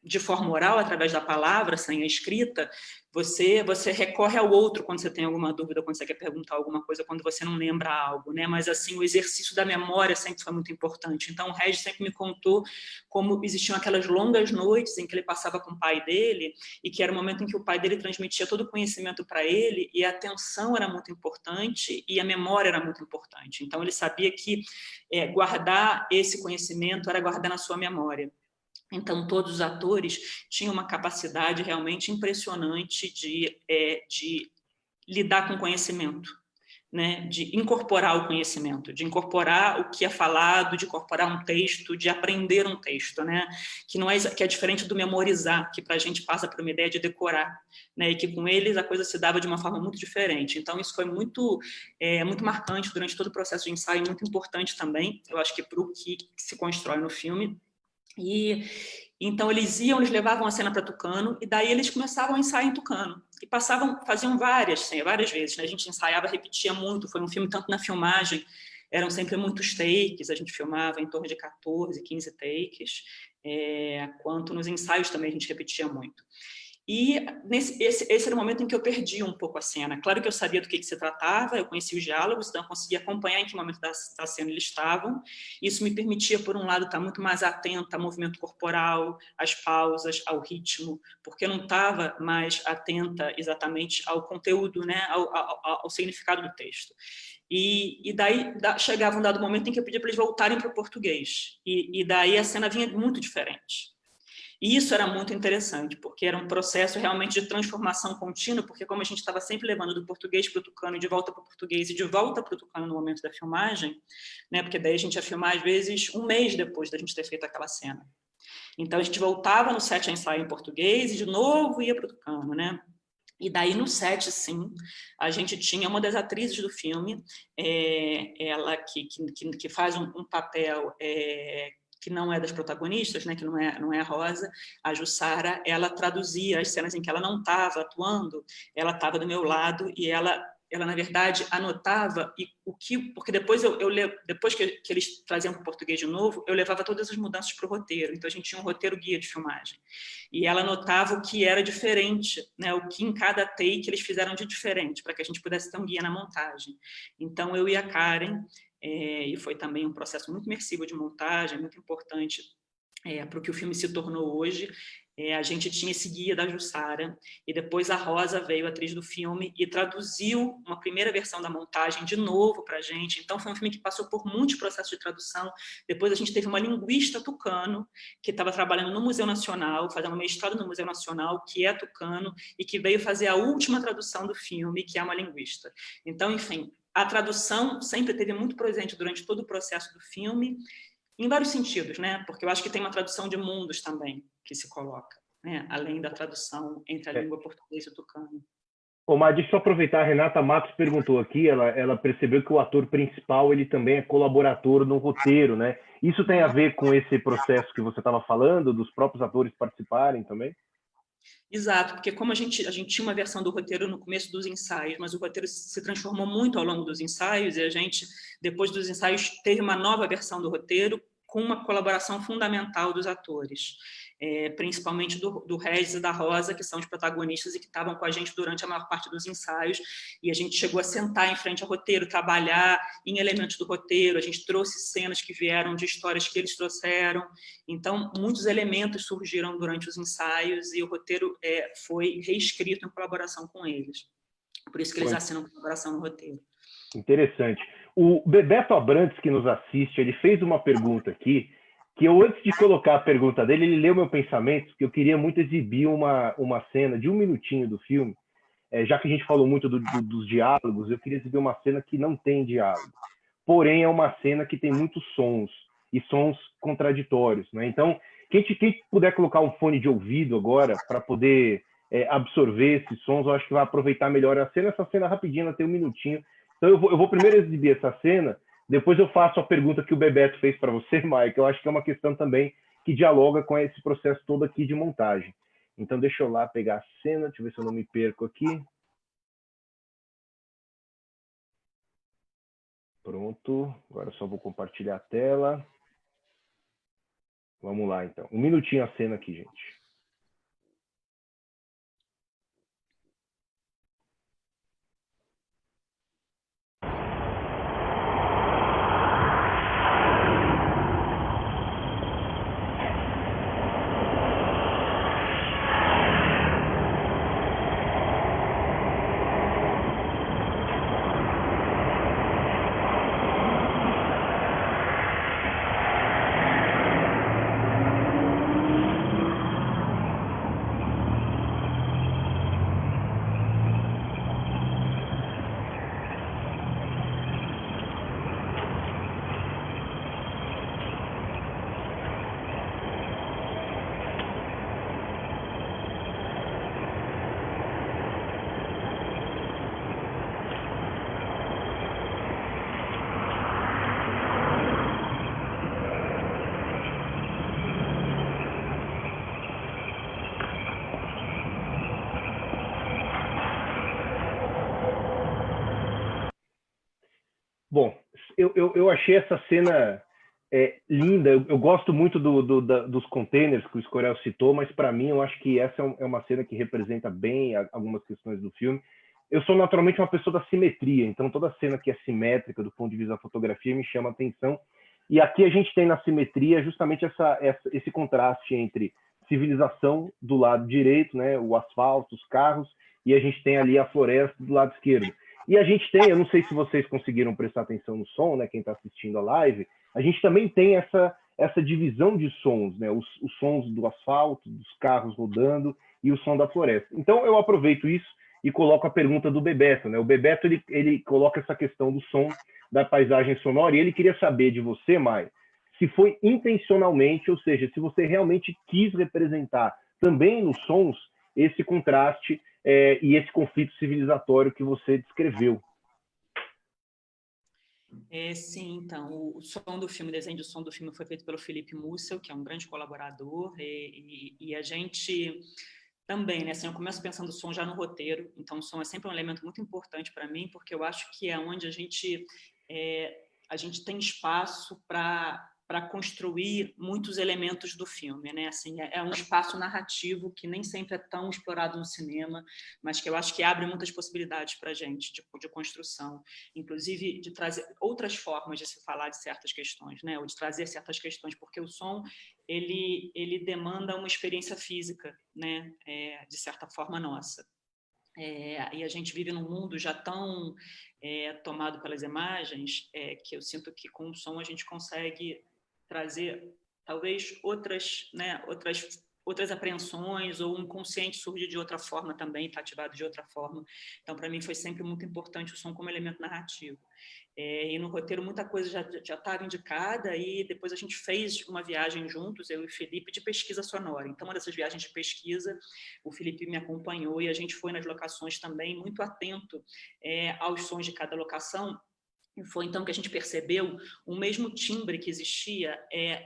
de forma oral, através da palavra, sem a escrita, você recorre ao outro quando você tem alguma dúvida, quando você quer perguntar alguma coisa, quando você não lembra algo, né? Mas, assim, o exercício da memória sempre foi muito importante. Então, o Regis sempre me contou como existiam aquelas longas noites em que ele passava com o pai dele e que era o momento em que o pai dele transmitia todo o conhecimento para ele e a atenção era muito importante e a memória era muito importante. Então, ele sabia que guardar esse conhecimento era guardar na sua memória. Então, todos os atores tinham uma capacidade realmente impressionante de lidar com o conhecimento, né? De incorporar o conhecimento, de incorporar o que é falado, de incorporar um texto, de aprender um texto, né? Que é diferente do memorizar, que para a gente passa por uma ideia de decorar, né? E que com eles a coisa se dava de uma forma muito diferente. Então, isso foi muito marcante durante todo o processo de ensaio, muito importante também, eu acho que para o que se constrói no filme. E então eles levavam a cena para Tucano e daí eles começavam a ensaiar em Tucano e faziam várias vezes, né? A gente ensaiava, repetia muito, foi um filme tanto na filmagem, eram sempre muitos takes, a gente filmava em torno de 14, 15 takes, quanto nos ensaios também a gente repetia muito. E esse era o momento em que eu perdi um pouco a cena. Claro que eu sabia do que se tratava, eu conhecia os diálogos, então eu conseguia acompanhar em que momento da cena eles estavam. Isso me permitia, por um lado, estar muito mais atenta ao movimento corporal, às pausas, ao ritmo, porque eu não estava mais atenta exatamente ao conteúdo, né, ao significado do texto. E daí chegava um dado momento em que eu pedia para eles voltarem para o português. E daí a cena vinha muito diferente. E isso era muito interessante, porque era um processo realmente de transformação contínua, porque como a gente estava sempre levando do português para o tucano, de volta para o português e de volta para o tucano no momento da filmagem, né, porque daí a gente ia filmar, às vezes, um mês depois da gente ter feito aquela cena. Então, a gente voltava no set a ensaio em português e, de novo, ia para o tucano, né? E daí, no set, sim, a gente tinha uma das atrizes do filme, ela que faz um papel... que não é das protagonistas, né, que não é a Rosa, a Jussara, ela traduzia as cenas em que ela não estava atuando, ela estava do meu lado e ela na verdade anotava porque depois depois que eles traziam para o português de novo, eu levava todas as mudanças para o roteiro, então a gente tinha um roteiro guia de filmagem e ela anotava o que era diferente, né, o que em cada take eles fizeram de diferente, para que a gente pudesse ter um guia na montagem. Então eu e a Karen, e foi também um processo muito imersivo de montagem, muito importante para o que o filme se tornou hoje. A gente tinha esse guia da Jussara, e depois a Rosa veio, a atriz do filme, e traduziu uma primeira versão da montagem de novo para a gente. Então, foi um filme que passou por muitos processos de tradução. Depois a gente teve uma linguista tucano, que estava trabalhando no Museu Nacional, fazendo um mestrado no Museu Nacional, que é tucano, e que veio fazer a última tradução do filme, que é uma linguista. Então, enfim, a tradução sempre esteve muito presente durante todo o processo do filme, em vários sentidos, né? Porque eu acho que tem uma tradução de mundos também que se coloca, né? Além da tradução entre a língua portuguesa e o tucano. Mas deixa eu só aproveitar, a Renata Matos perguntou aqui, ela percebeu que o ator principal ele também é colaborador no roteiro, né? Isso tem a ver com esse processo que você estava falando, dos próprios atores participarem também? Exato, porque como a gente tinha uma versão do roteiro no começo dos ensaios, mas o roteiro se transformou muito ao longo dos ensaios, e a gente, depois dos ensaios, teve uma nova versão do roteiro com uma colaboração fundamental dos atores, principalmente do Regis e da Rosa, que são os protagonistas e que estavam com a gente durante a maior parte dos ensaios, e a gente chegou a sentar em frente ao roteiro, trabalhar em elementos do roteiro, a gente trouxe cenas que vieram de histórias que eles trouxeram, então muitos elementos surgiram durante os ensaios e o roteiro foi reescrito em colaboração com eles. Por isso que eles assinam colaboração no roteiro. Interessante. O Bebeto Abrantes, que nos assiste, ele fez uma pergunta aqui, que eu, antes de colocar a pergunta dele, ele leu meu pensamento, porque eu queria muito exibir uma cena de 1 minutinho do filme, já que a gente falou muito dos diálogos, eu queria exibir uma cena que não tem diálogo. Porém, é uma cena que tem muitos sons, e sons contraditórios, né? Então, quem puder colocar um fone de ouvido agora, para poder absorver esses sons, eu acho que vai aproveitar melhor a cena. Essa cena rapidinho, ela tem 1 minutinho. Então, eu vou primeiro exibir essa cena, Depois eu faço a pergunta que o Bebeto fez para você, Maia, que eu acho que é uma questão também que dialoga com esse processo todo aqui de montagem. Então, deixa eu lá pegar a cena, deixa eu ver se eu não me perco aqui. Pronto, agora eu só vou compartilhar a tela. Vamos lá, então. Um minutinho a cena aqui, gente. Bom, eu achei essa cena linda. Eu gosto muito dos containers que o Escorel citou, mas para mim eu acho que essa é uma cena que representa bem algumas questões do filme. Eu sou naturalmente uma pessoa da simetria, então toda cena que é simétrica do ponto de vista da fotografia me chama a atenção. E aqui a gente tem na simetria justamente esse contraste entre civilização do lado direito, né, o asfalto, os carros, e a gente tem ali a floresta do lado esquerdo. E a gente tem, eu não sei se vocês conseguiram prestar atenção no som, né, quem está assistindo a live, a gente também tem essa divisão de sons, né, os sons do asfalto, dos carros rodando e o som da floresta. Então eu aproveito isso e coloco a pergunta do Bebeto, né? O Bebeto ele coloca essa questão do som, da paisagem sonora, e ele queria saber de você, Mai, se foi intencionalmente, ou seja, se você realmente quis representar também nos sons esse contraste e esse conflito civilizatório que você descreveu. Sim, então, o som do filme, o desenho de som do filme foi feito pelo Felipe Mussel, que é um grande colaborador, e a gente também, né, assim, eu começo pensando o som já no roteiro, então o som é sempre um elemento muito importante para mim, porque eu acho que é onde a gente tem espaço para construir muitos elementos do filme, né? Assim, é um espaço narrativo que nem sempre é tão explorado no cinema, mas que eu acho que abre muitas possibilidades para a gente de construção, inclusive de trazer outras formas de se falar de certas questões, né? Ou de trazer certas questões, porque o som ele demanda uma experiência física, né? De certa forma nossa. E a gente vive num mundo já tão tomado pelas imagens que eu sinto que com o som a gente consegue trazer talvez outras apreensões, ou o inconsciente surge de outra forma também, está ativado de outra forma. Então, para mim, foi sempre muito importante o som como elemento narrativo. E no roteiro muita coisa já estava indicada, e depois a gente fez uma viagem juntos, eu e o Felipe, de pesquisa sonora. Então, uma dessas viagens de pesquisa, o Felipe me acompanhou e a gente foi nas locações também, muito atento aos sons de cada locação. E foi então que a gente percebeu o mesmo timbre que existia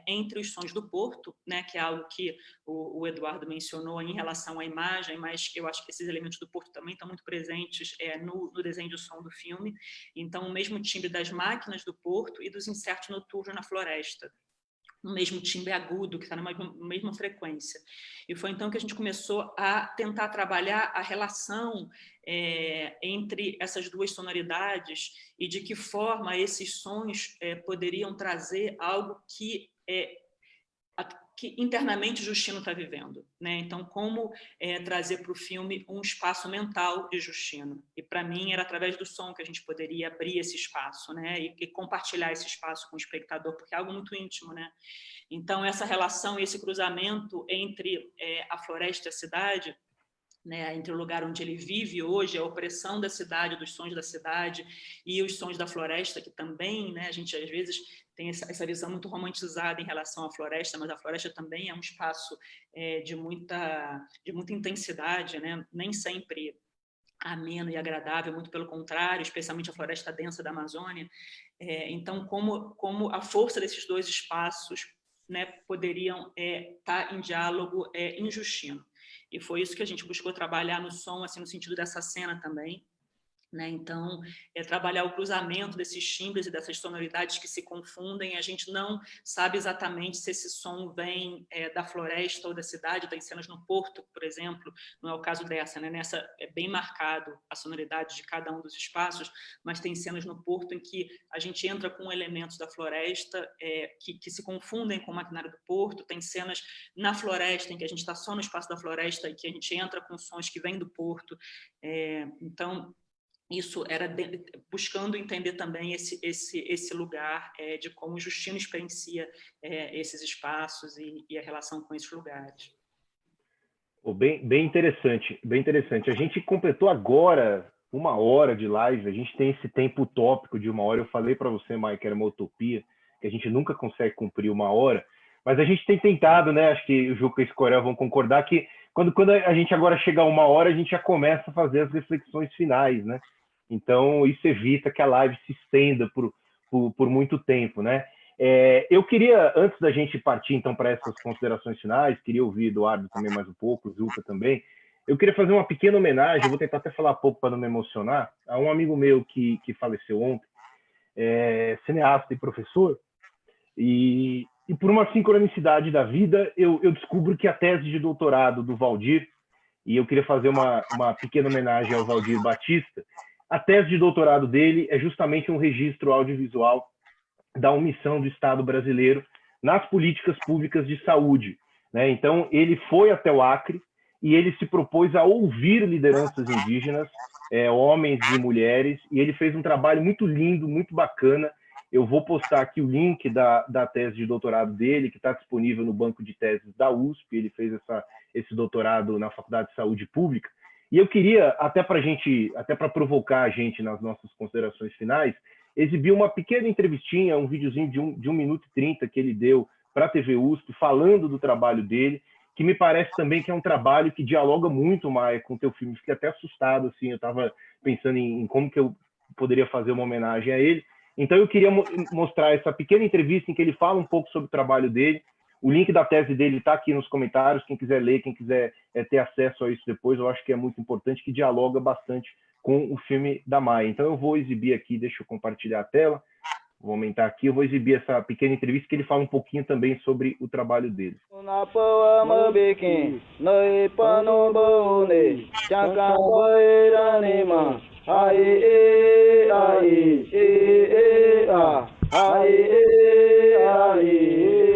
entre os sons do Porto, né, que é algo que o Eduardo mencionou em relação à imagem, mas eu acho que esses elementos do Porto também estão muito presentes no desenho de som do filme. Então, o mesmo timbre das máquinas do Porto e dos insetos noturnos na floresta. No mesmo timbre agudo, que está na mesma frequência. E foi então que a gente começou a tentar trabalhar a relação entre essas duas sonoridades e de que forma esses sons poderiam trazer algo que internamente Justino está vivendo, né? Então, como trazer para o filme um espaço mental de Justino? E para mim era através do som que a gente poderia abrir esse espaço, né? E compartilhar esse espaço com o espectador, porque é algo muito íntimo, né? Então, essa relação, esse cruzamento entre a floresta e a cidade, né, entre o lugar onde ele vive hoje, a opressão da cidade, dos sons da cidade e os sons da floresta, que também, né, a gente às vezes tem essa visão muito romantizada em relação à floresta, mas a floresta também é um espaço de muita intensidade, né, nem sempre ameno e agradável, muito pelo contrário, especialmente a floresta densa da Amazônia. Então, como a força desses dois espaços, né, poderiam estar em diálogo em Justino. E foi isso que a gente buscou trabalhar no som, assim, no sentido dessa cena também. Né? Então, trabalhar o cruzamento desses timbres e dessas sonoridades que se confundem. A gente não sabe exatamente se esse som vem da floresta ou da cidade. Tem cenas no Porto, por exemplo, não é o caso dessa, né? Nessa é bem marcado a sonoridade de cada um dos espaços, mas tem cenas no Porto em que a gente entra com elementos da floresta que se confundem com o maquinário do Porto. Tem cenas na floresta em que a gente está só no espaço da floresta e que a gente entra com sons que vêm do Porto. Então, isso era buscando entender também esse lugar de como o Justino experiencia esses espaços e a relação com esses lugares. Bem interessante, bem interessante. A gente completou agora 1 hora de live, a gente tem esse tempo utópico de 1 hora. Eu falei para você, Maia, que era uma utopia, que a gente nunca consegue cumprir 1 hora, mas a gente tem tentado, né? Acho que o Juca e o Escorel vão concordar que quando a gente agora chega a 1 hora, a gente já começa a fazer as reflexões finais, né? Então, isso evita que a live se estenda por muito tempo, né? Eu queria, antes da gente partir, então, para essas considerações finais, queria ouvir Eduardo também mais um pouco, o Zuca também. Eu queria fazer uma pequena homenagem, eu vou tentar até falar pouco para não me emocionar, a um amigo meu que faleceu ontem, cineasta e professor, e por uma sincronicidade da vida, eu descubro que a tese de doutorado do Valdir, e eu queria fazer uma pequena homenagem ao Valdir Batista. A tese de doutorado dele é justamente um registro audiovisual da omissão do Estado brasileiro nas políticas públicas de saúde, né? Então, ele foi até o Acre e ele se propôs a ouvir lideranças indígenas, homens e mulheres, e ele fez um trabalho muito lindo, muito bacana. Eu vou postar aqui o link da tese de doutorado dele, que está disponível no banco de teses da USP. Ele fez esse doutorado na Faculdade de Saúde Pública. E eu queria, até para provocar a gente nas nossas considerações finais, exibir uma pequena entrevistinha, um videozinho de 1 minuto e 30 que ele deu para a TV USP, falando do trabalho dele, que me parece também que é um trabalho que dialoga muito, Maia, com o teu filme. Fiquei até assustado, assim, eu estava pensando em como que eu poderia fazer uma homenagem a ele. Então eu queria mostrar essa pequena entrevista em que ele fala um pouco sobre o trabalho dele. O link da tese dele está aqui nos comentários, quem quiser ler, quem quiser ter acesso a isso depois, eu acho que é muito importante, que dialoga bastante com o filme da Maia. Então eu vou exibir aqui, deixa eu compartilhar a tela, vou aumentar aqui, eu vou exibir essa pequena entrevista que ele fala um pouquinho também sobre o trabalho dele. A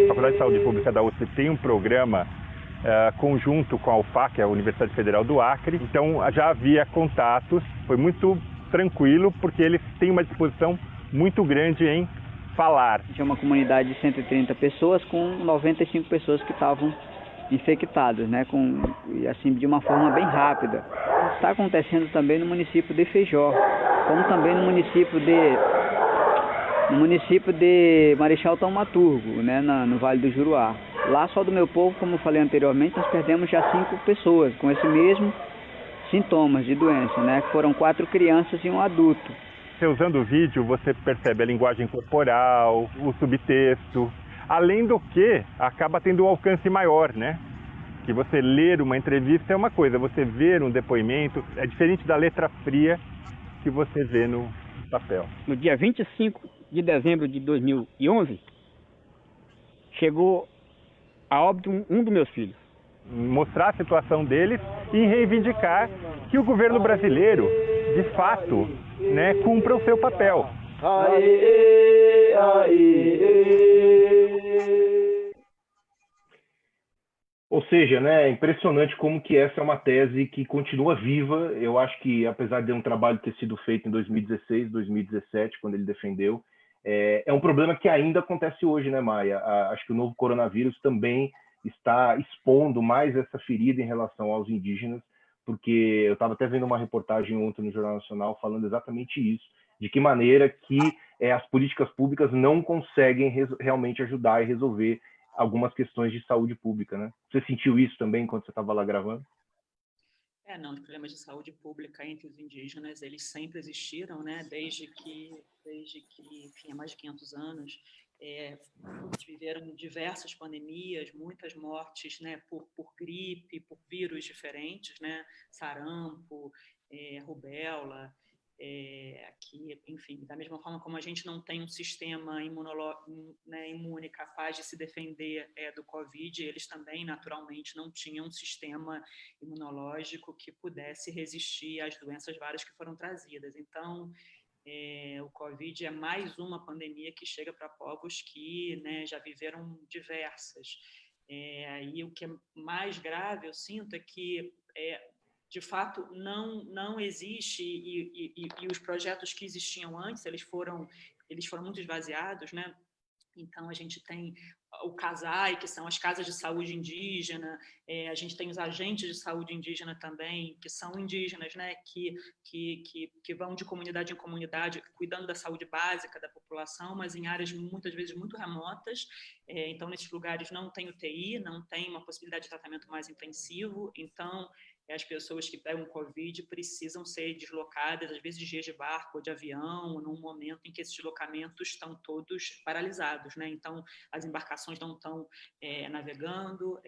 Faculdade de Saúde Pública da USP tem um programa conjunto com a UFAC, a Universidade Federal do Acre. Então já havia contatos, foi muito tranquilo, porque eles têm uma disposição muito grande em falar. Tinha uma comunidade de 130 pessoas com 95 pessoas que estavam infectadas, né, e assim de uma forma bem rápida. Está acontecendo também no município de Feijó, como também no município de Marechal Taumaturgo, né, no Vale do Juruá. Lá só do meu povo, como eu falei anteriormente, nós perdemos já 5 pessoas com esse mesmo sintomas de doença, né, que foram 4 crianças e um adulto. Você usando o vídeo, você percebe a linguagem corporal, o subtexto, além do que acaba tendo um alcance maior, né? Que você ler uma entrevista é uma coisa, você ver um depoimento é diferente da letra fria que você vê no papel. No dia 25 de dezembro de 2011, chegou a óbito um dos meus filhos. Mostrar a situação deles e reivindicar que o governo brasileiro, de fato, né, cumpra o seu papel. Ou seja, né, é impressionante como que essa é uma tese que continua viva. Eu acho que, apesar de um trabalho ter sido feito em 2016, 2017, quando ele defendeu, é um problema que ainda acontece hoje, né, Maia? Acho que o novo coronavírus também está expondo mais essa ferida em relação aos indígenas, porque eu estava até vendo uma reportagem ontem no Jornal Nacional falando exatamente isso, de que maneira que as políticas públicas não conseguem realmente ajudar e resolver algumas questões de saúde pública, né? Você sentiu isso também quando você estava lá gravando? Não, os problemas de saúde pública entre os indígenas, eles sempre existiram, né? Desde que, enfim, há mais de 500 anos, eles viveram diversas pandemias, muitas mortes, né? Por gripe, por vírus diferentes, né? Sarampo, rubéola, que, enfim, da mesma forma como a gente não tem um sistema imune capaz de se defender do Covid, eles também, naturalmente, não tinham um sistema imunológico que pudesse resistir às doenças várias que foram trazidas. Então, o Covid é mais uma pandemia que chega para povos que, né, já viveram diversas. E o que é mais grave, eu sinto, é que de fato não existe, e os projetos que existiam antes, eles foram muito esvaziados, né? Então, a gente tem o CASAI, que são as casas de saúde indígena, a gente tem os agentes de saúde indígena também, que são indígenas, né, que vão de comunidade em comunidade, cuidando da saúde básica da população, mas em áreas muitas vezes muito remotas. Então, nesses lugares não tem UTI, não tem uma possibilidade de tratamento mais intensivo, então as pessoas que pegam Covid precisam ser deslocadas, às vezes de dias de barco ou de avião, num momento em que esses deslocamentos estão todos paralisados, né? Então, as embarcações não estão navegando,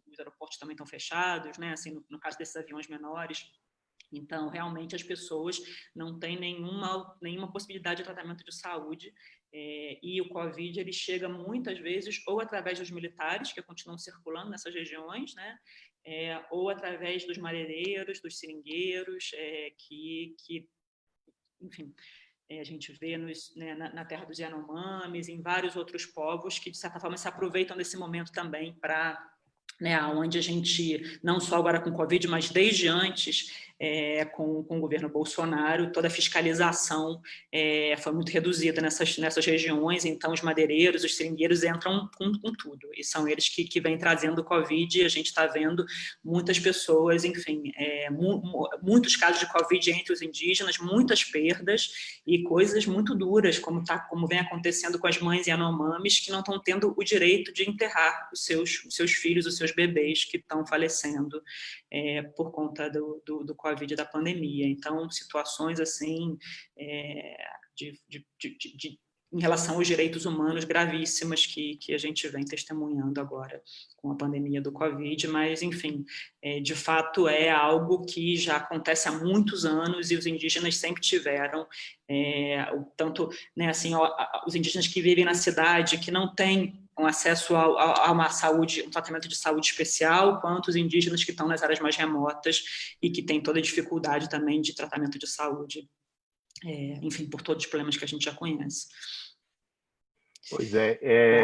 os aeroportos também estão fechados, né? Assim, no caso desses aviões menores. Então, realmente, as pessoas não têm nenhuma possibilidade de tratamento de saúde, e o Covid ele chega muitas vezes ou através dos militares, que continuam circulando nessas regiões, né? Ou através dos madeireiros, dos seringueiros, que enfim, a gente vê na terra dos Yanomamis, em vários outros povos que, de certa forma, se aproveitam desse momento também para, né, onde a gente, não só agora com o Covid, mas desde antes, com o governo Bolsonaro, toda a fiscalização foi muito reduzida nessas regiões, então os madeireiros, os seringueiros entram com tudo, e são eles que vêm trazendo o Covid, e a gente está vendo muitas pessoas, enfim, muitos casos de Covid entre os indígenas, muitas perdas e coisas muito duras, como vem acontecendo com as mães Yanomamis, que não estão tendo o direito de enterrar os seus filhos, os seus bebês que estão falecendo por conta do Covid, da pandemia. Então, situações assim, em relação aos direitos humanos gravíssimas que a gente vem testemunhando agora com a pandemia do Covid, mas, enfim, de fato é algo que já acontece há muitos anos e os indígenas sempre tiveram, tanto, né, assim, os indígenas que vivem na cidade, que não têm com acesso a uma saúde, um tratamento de saúde especial, quanto os indígenas que estão nas áreas mais remotas e que têm toda a dificuldade também de tratamento de saúde, enfim, por todos os problemas que a gente já conhece. Pois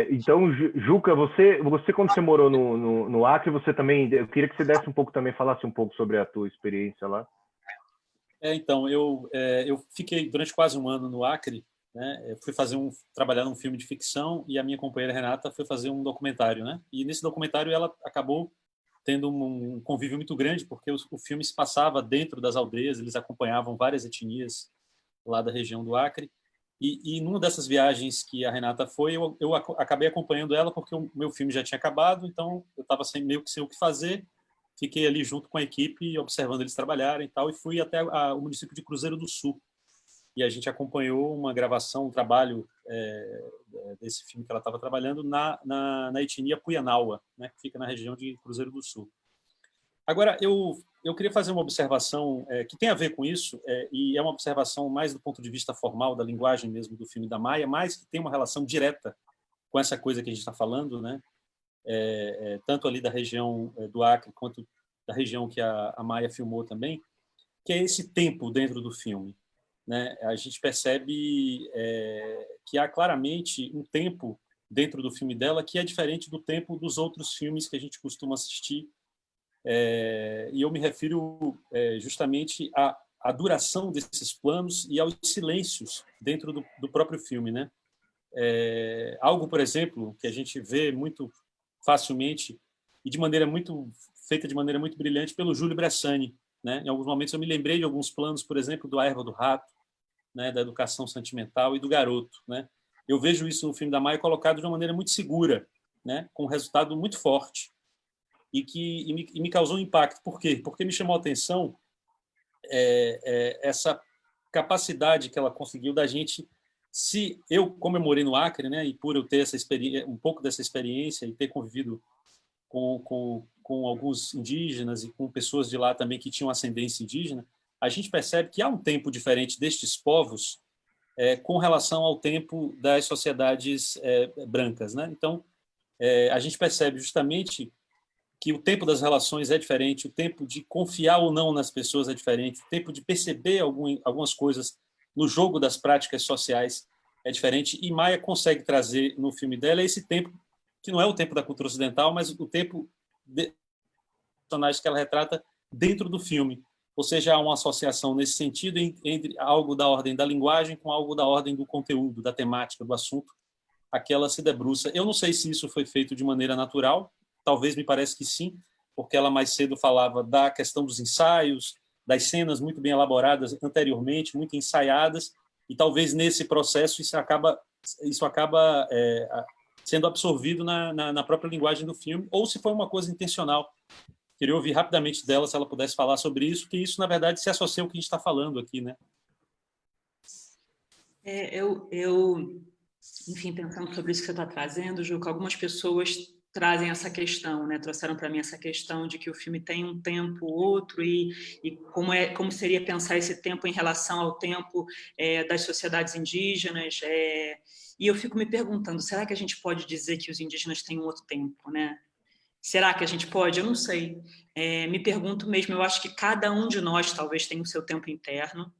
então, Juca, você quando você morou no Acre, você também, eu queria que você desse um pouco também, falasse um pouco sobre a tua experiência lá. Então, eu fiquei durante quase um ano no Acre, né? Eu fui trabalhar num filme de ficção e a minha companheira Renata foi fazer um documentário, né? E nesse documentário ela acabou tendo um convívio muito grande, porque o filme se passava dentro das aldeias, eles acompanhavam várias etnias lá da região do Acre. E numa dessas viagens que a Renata foi, eu acabei acompanhando ela porque o meu filme já tinha acabado, então eu estava meio que sem o que fazer, fiquei ali junto com a equipe, observando eles trabalharem e tal, e fui até o município de Cruzeiro do Sul. E a gente acompanhou uma gravação, um trabalho desse filme que ela estava trabalhando na etnia Puyanaua, né, que fica na região de Cruzeiro do Sul. Agora, eu queria fazer uma observação que tem a ver com isso, e é uma observação mais do ponto de vista formal, da linguagem mesmo do filme da Maia, mas que tem uma relação direta com essa coisa que a gente está falando, né? Tanto ali da região do Acre, quanto da região que a Maia filmou também, que é esse tempo dentro do filme. Né? A gente percebe que há claramente um tempo dentro do filme dela que é diferente do tempo dos outros filmes que a gente costuma assistir, e eu me refiro justamente à duração desses planos e aos silêncios dentro do próprio filme, né? Algo, por exemplo, que a gente vê muito facilmente e feita de maneira muito brilhante pelo Júlio Bressani, né? Em alguns momentos eu me lembrei de alguns planos, por exemplo, do A Erva do Rato, né? Da educação sentimental e do Garoto, né? Eu vejo isso no filme da Maia colocado de uma maneira muito segura, né? Com um resultado muito forte. e me causou um impacto. Por quê? Porque me chamou a atenção essa capacidade que ela conseguiu da gente, como eu morei no Acre, né, e por eu ter um pouco dessa experiência e ter convivido com alguns indígenas e com pessoas de lá também que tinham ascendência indígena, a gente percebe que há um tempo diferente destes povos com relação ao tempo das sociedades brancas, né? Então, a gente percebe justamente que o tempo das relações é diferente, o tempo de confiar ou não nas pessoas é diferente, o tempo de perceber algumas coisas no jogo das práticas sociais é diferente, e Maia consegue trazer no filme dela esse tempo, que não é o tempo da cultura ocidental, mas o tempo de personagens que ela retrata dentro do filme. Ou seja, há uma associação nesse sentido entre algo da ordem da linguagem com algo da ordem do conteúdo, da temática, do assunto, a que ela se debruça. Eu não sei se isso foi feito de maneira natural, talvez me parece que sim, porque ela mais cedo falava da questão dos ensaios, das cenas muito bem elaboradas anteriormente, muito ensaiadas, e talvez nesse processo isso acaba sendo absorvido na própria linguagem do filme, ou se foi uma coisa intencional. Queria ouvir rapidamente dela, se ela pudesse falar sobre isso, que isso, na verdade, se associa ao que a gente está falando aqui, né? Enfim, pensando sobre isso que você está trazendo, Juca, algumas pessoas trazem essa questão, né? Trouxeram para mim essa questão de que o filme tem um tempo, outro, e como seria pensar esse tempo em relação ao tempo das sociedades indígenas. E eu fico me perguntando, será que a gente pode dizer que os indígenas têm um outro tempo, né? Será que a gente pode? Eu não sei. Me pergunto mesmo, eu acho que cada um de nós talvez tenha o seu tempo interno.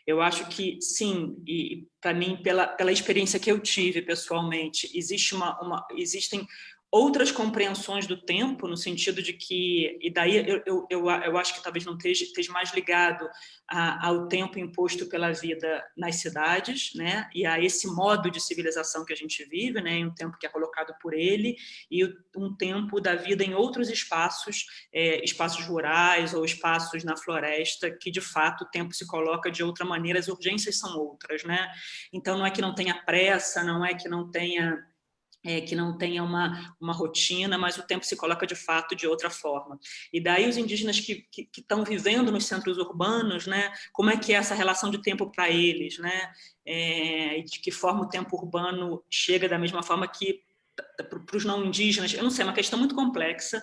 Eu acho que, sim, e para mim, pela experiência que eu tive pessoalmente, existem outras compreensões do tempo, no sentido de que, e daí eu acho que talvez não esteja mais ligado ao tempo imposto pela vida nas cidades, né? E a esse modo de civilização que a gente vive, né? Um tempo que é colocado por ele, e um tempo da vida em outros espaços, espaços rurais ou espaços na floresta, que de fato o tempo se coloca de outra maneira, as urgências são outras, né? Então não é que não tenha pressa, não é que não tenha uma rotina, mas o tempo se coloca de fato de outra forma. E daí os indígenas que estão vivendo nos centros urbanos, né, como é que é essa relação de tempo para eles, né, e de que forma o tempo urbano chega da mesma forma que para os não indígenas. Eu não sei, é uma questão muito complexa,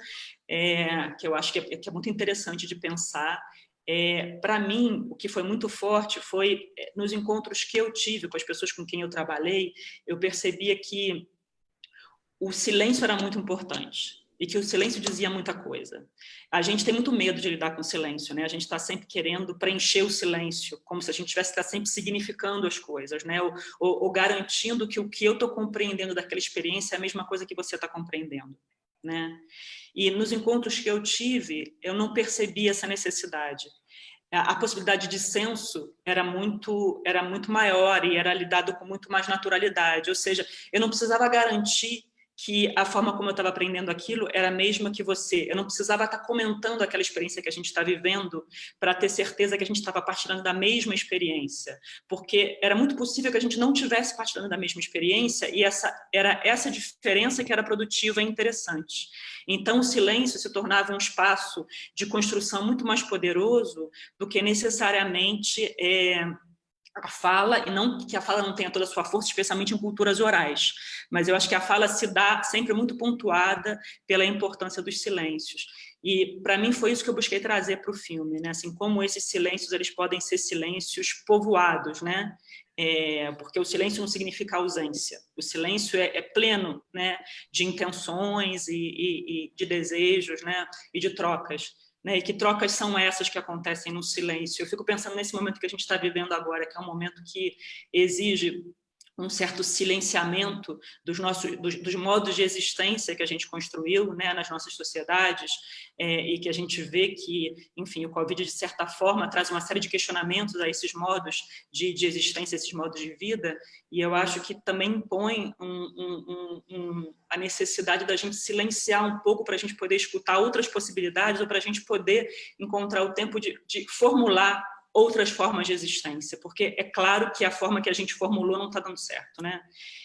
que eu acho que é muito interessante de pensar. Para mim, o que foi muito forte foi, nos encontros que eu tive com as pessoas com quem eu trabalhei, eu percebia que o silêncio era muito importante e que o silêncio dizia muita coisa. A gente tem muito medo de lidar com o silêncio, né? A gente está sempre querendo preencher o silêncio, como se a gente tivesse que estar sempre significando as coisas, né? Ou garantindo que o que eu estou compreendendo daquela experiência é a mesma coisa que você está compreendendo, né? E nos encontros que eu tive, eu não percebi essa necessidade. A possibilidade de dissenso era muito maior e era lidado com muito mais naturalidade. Ou seja, eu não precisava garantir que a forma como eu estava aprendendo aquilo era a mesma que você. Eu não precisava estar comentando aquela experiência que a gente está vivendo para ter certeza que a gente estava partilhando da mesma experiência, porque era muito possível que a gente não estivesse partilhando da mesma experiência, e era essa diferença que era produtiva e interessante. Então, o silêncio se tornava um espaço de construção muito mais poderoso do que necessariamente a fala, e não que a fala não tenha toda a sua força, especialmente em culturas orais, mas eu acho que a fala se dá sempre muito pontuada pela importância dos silêncios. E, para mim, foi isso que eu busquei trazer para o filme, né? Assim, como esses silêncios eles podem ser silêncios povoados, né? Porque o silêncio não significa ausência. O silêncio é pleno, né? De intenções e de desejos, né? E de trocas. Né, e que trocas são essas que acontecem no silêncio? Eu fico pensando nesse momento que a gente está vivendo agora, que é um momento que exige um certo silenciamento dos modos de existência que a gente construiu, né, nas nossas sociedades, e que a gente vê que, enfim, o Covid, de certa forma, traz uma série de questionamentos a esses modos de existência, esses modos de vida, e eu acho que também impõe a necessidade da gente silenciar um pouco para a gente poder escutar outras possibilidades, ou para a gente poder encontrar o tempo de formular outras formas de existência, porque é claro que a forma que a gente formulou não está dando certo, né?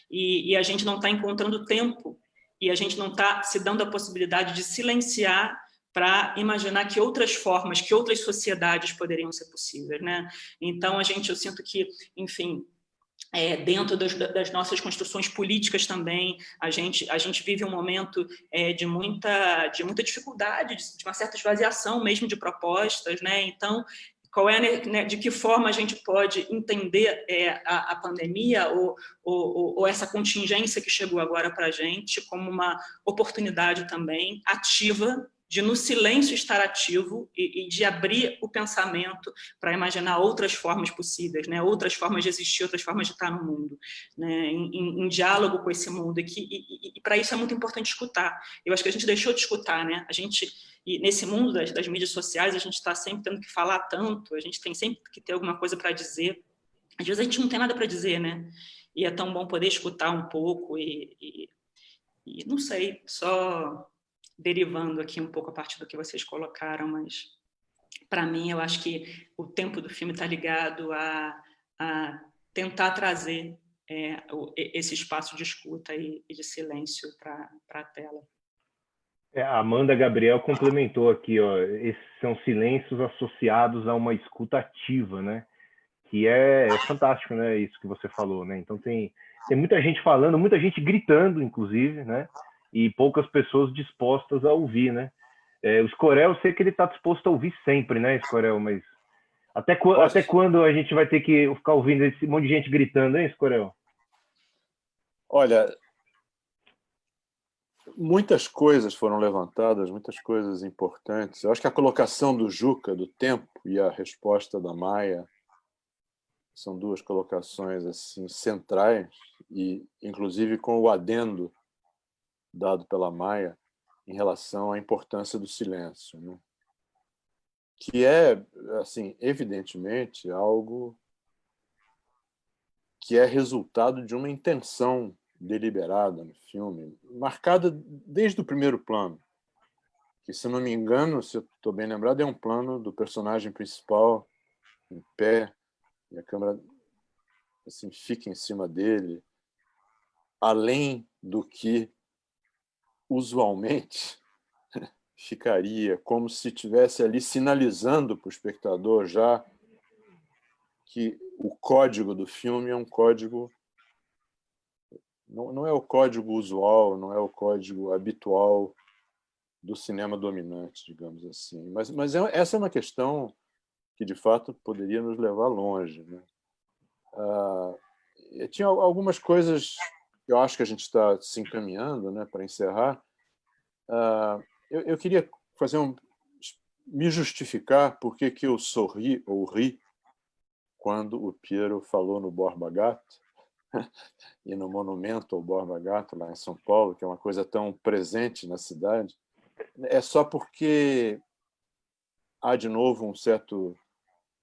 E a gente não está encontrando tempo e a gente não está se dando a possibilidade de silenciar para imaginar que outras formas, que outras sociedades poderiam ser possíveis, né? Então, eu sinto que, enfim, dentro das nossas construções políticas também, a gente vive um momento de muita dificuldade, de uma certa esvaziação mesmo de propostas, né? Então, de que forma a gente pode entender a pandemia ou essa contingência que chegou agora para a gente como uma oportunidade também ativa de, no silêncio, estar ativo e de abrir o pensamento para imaginar outras formas possíveis, né? Outras formas de existir, outras formas de estar no mundo, né? Em diálogo com esse mundo. E para isso é muito importante escutar. Eu acho que a gente deixou de escutar, né? E nesse mundo das mídias sociais, a gente está sempre tendo que falar tanto, a gente tem sempre que ter alguma coisa para dizer. Às vezes a gente não tem nada para dizer, né? E é tão bom poder escutar um pouco e não sei, só derivando aqui um pouco a partir do que vocês colocaram, mas para mim eu acho que o tempo do filme está ligado a tentar trazer esse espaço de escuta e de silêncio para a tela. A Amanda Gabriel complementou aqui, ó, esses são silêncios associados a uma escuta ativa, né? Que é fantástico, né? Isso que você falou, né? Então tem muita gente falando, muita gente gritando, inclusive, né? E poucas pessoas dispostas a ouvir, né? O Escorel, eu sei que ele está disposto a ouvir sempre, né, Escorel? Mas até quando a gente vai ter que ficar ouvindo esse monte de gente gritando, hein, Escorel? Olha, muitas coisas foram levantadas, muitas coisas importantes. Eu acho que a colocação do Juca, do tempo, e a resposta da Maia são duas colocações assim centrais, e inclusive com o adendo dado pela Maia em relação à importância do silêncio, né? Que é, assim, evidentemente, algo que é resultado de uma intenção deliberada no filme, marcada desde o primeiro plano, que, se não me engano, se eu estou bem lembrado, é um plano do personagem principal em pé, e a câmera assim, fica em cima dele, além do que usualmente ficaria, como se estivesse ali sinalizando para o espectador já que o código do filme é um código, não é o código usual, não é o código habitual do cinema dominante, digamos assim. Mas essa é uma questão que, de fato, poderia nos levar longe, né? Tinha algumas coisas que eu acho que a gente está se encaminhando, né, para encerrar. Eu queria me justificar por que eu sorri ou ri quando o Piero falou no Borba Gato e no monumento ao Borba Gato, lá em São Paulo, que é uma coisa tão presente na cidade. É só porque há, de novo,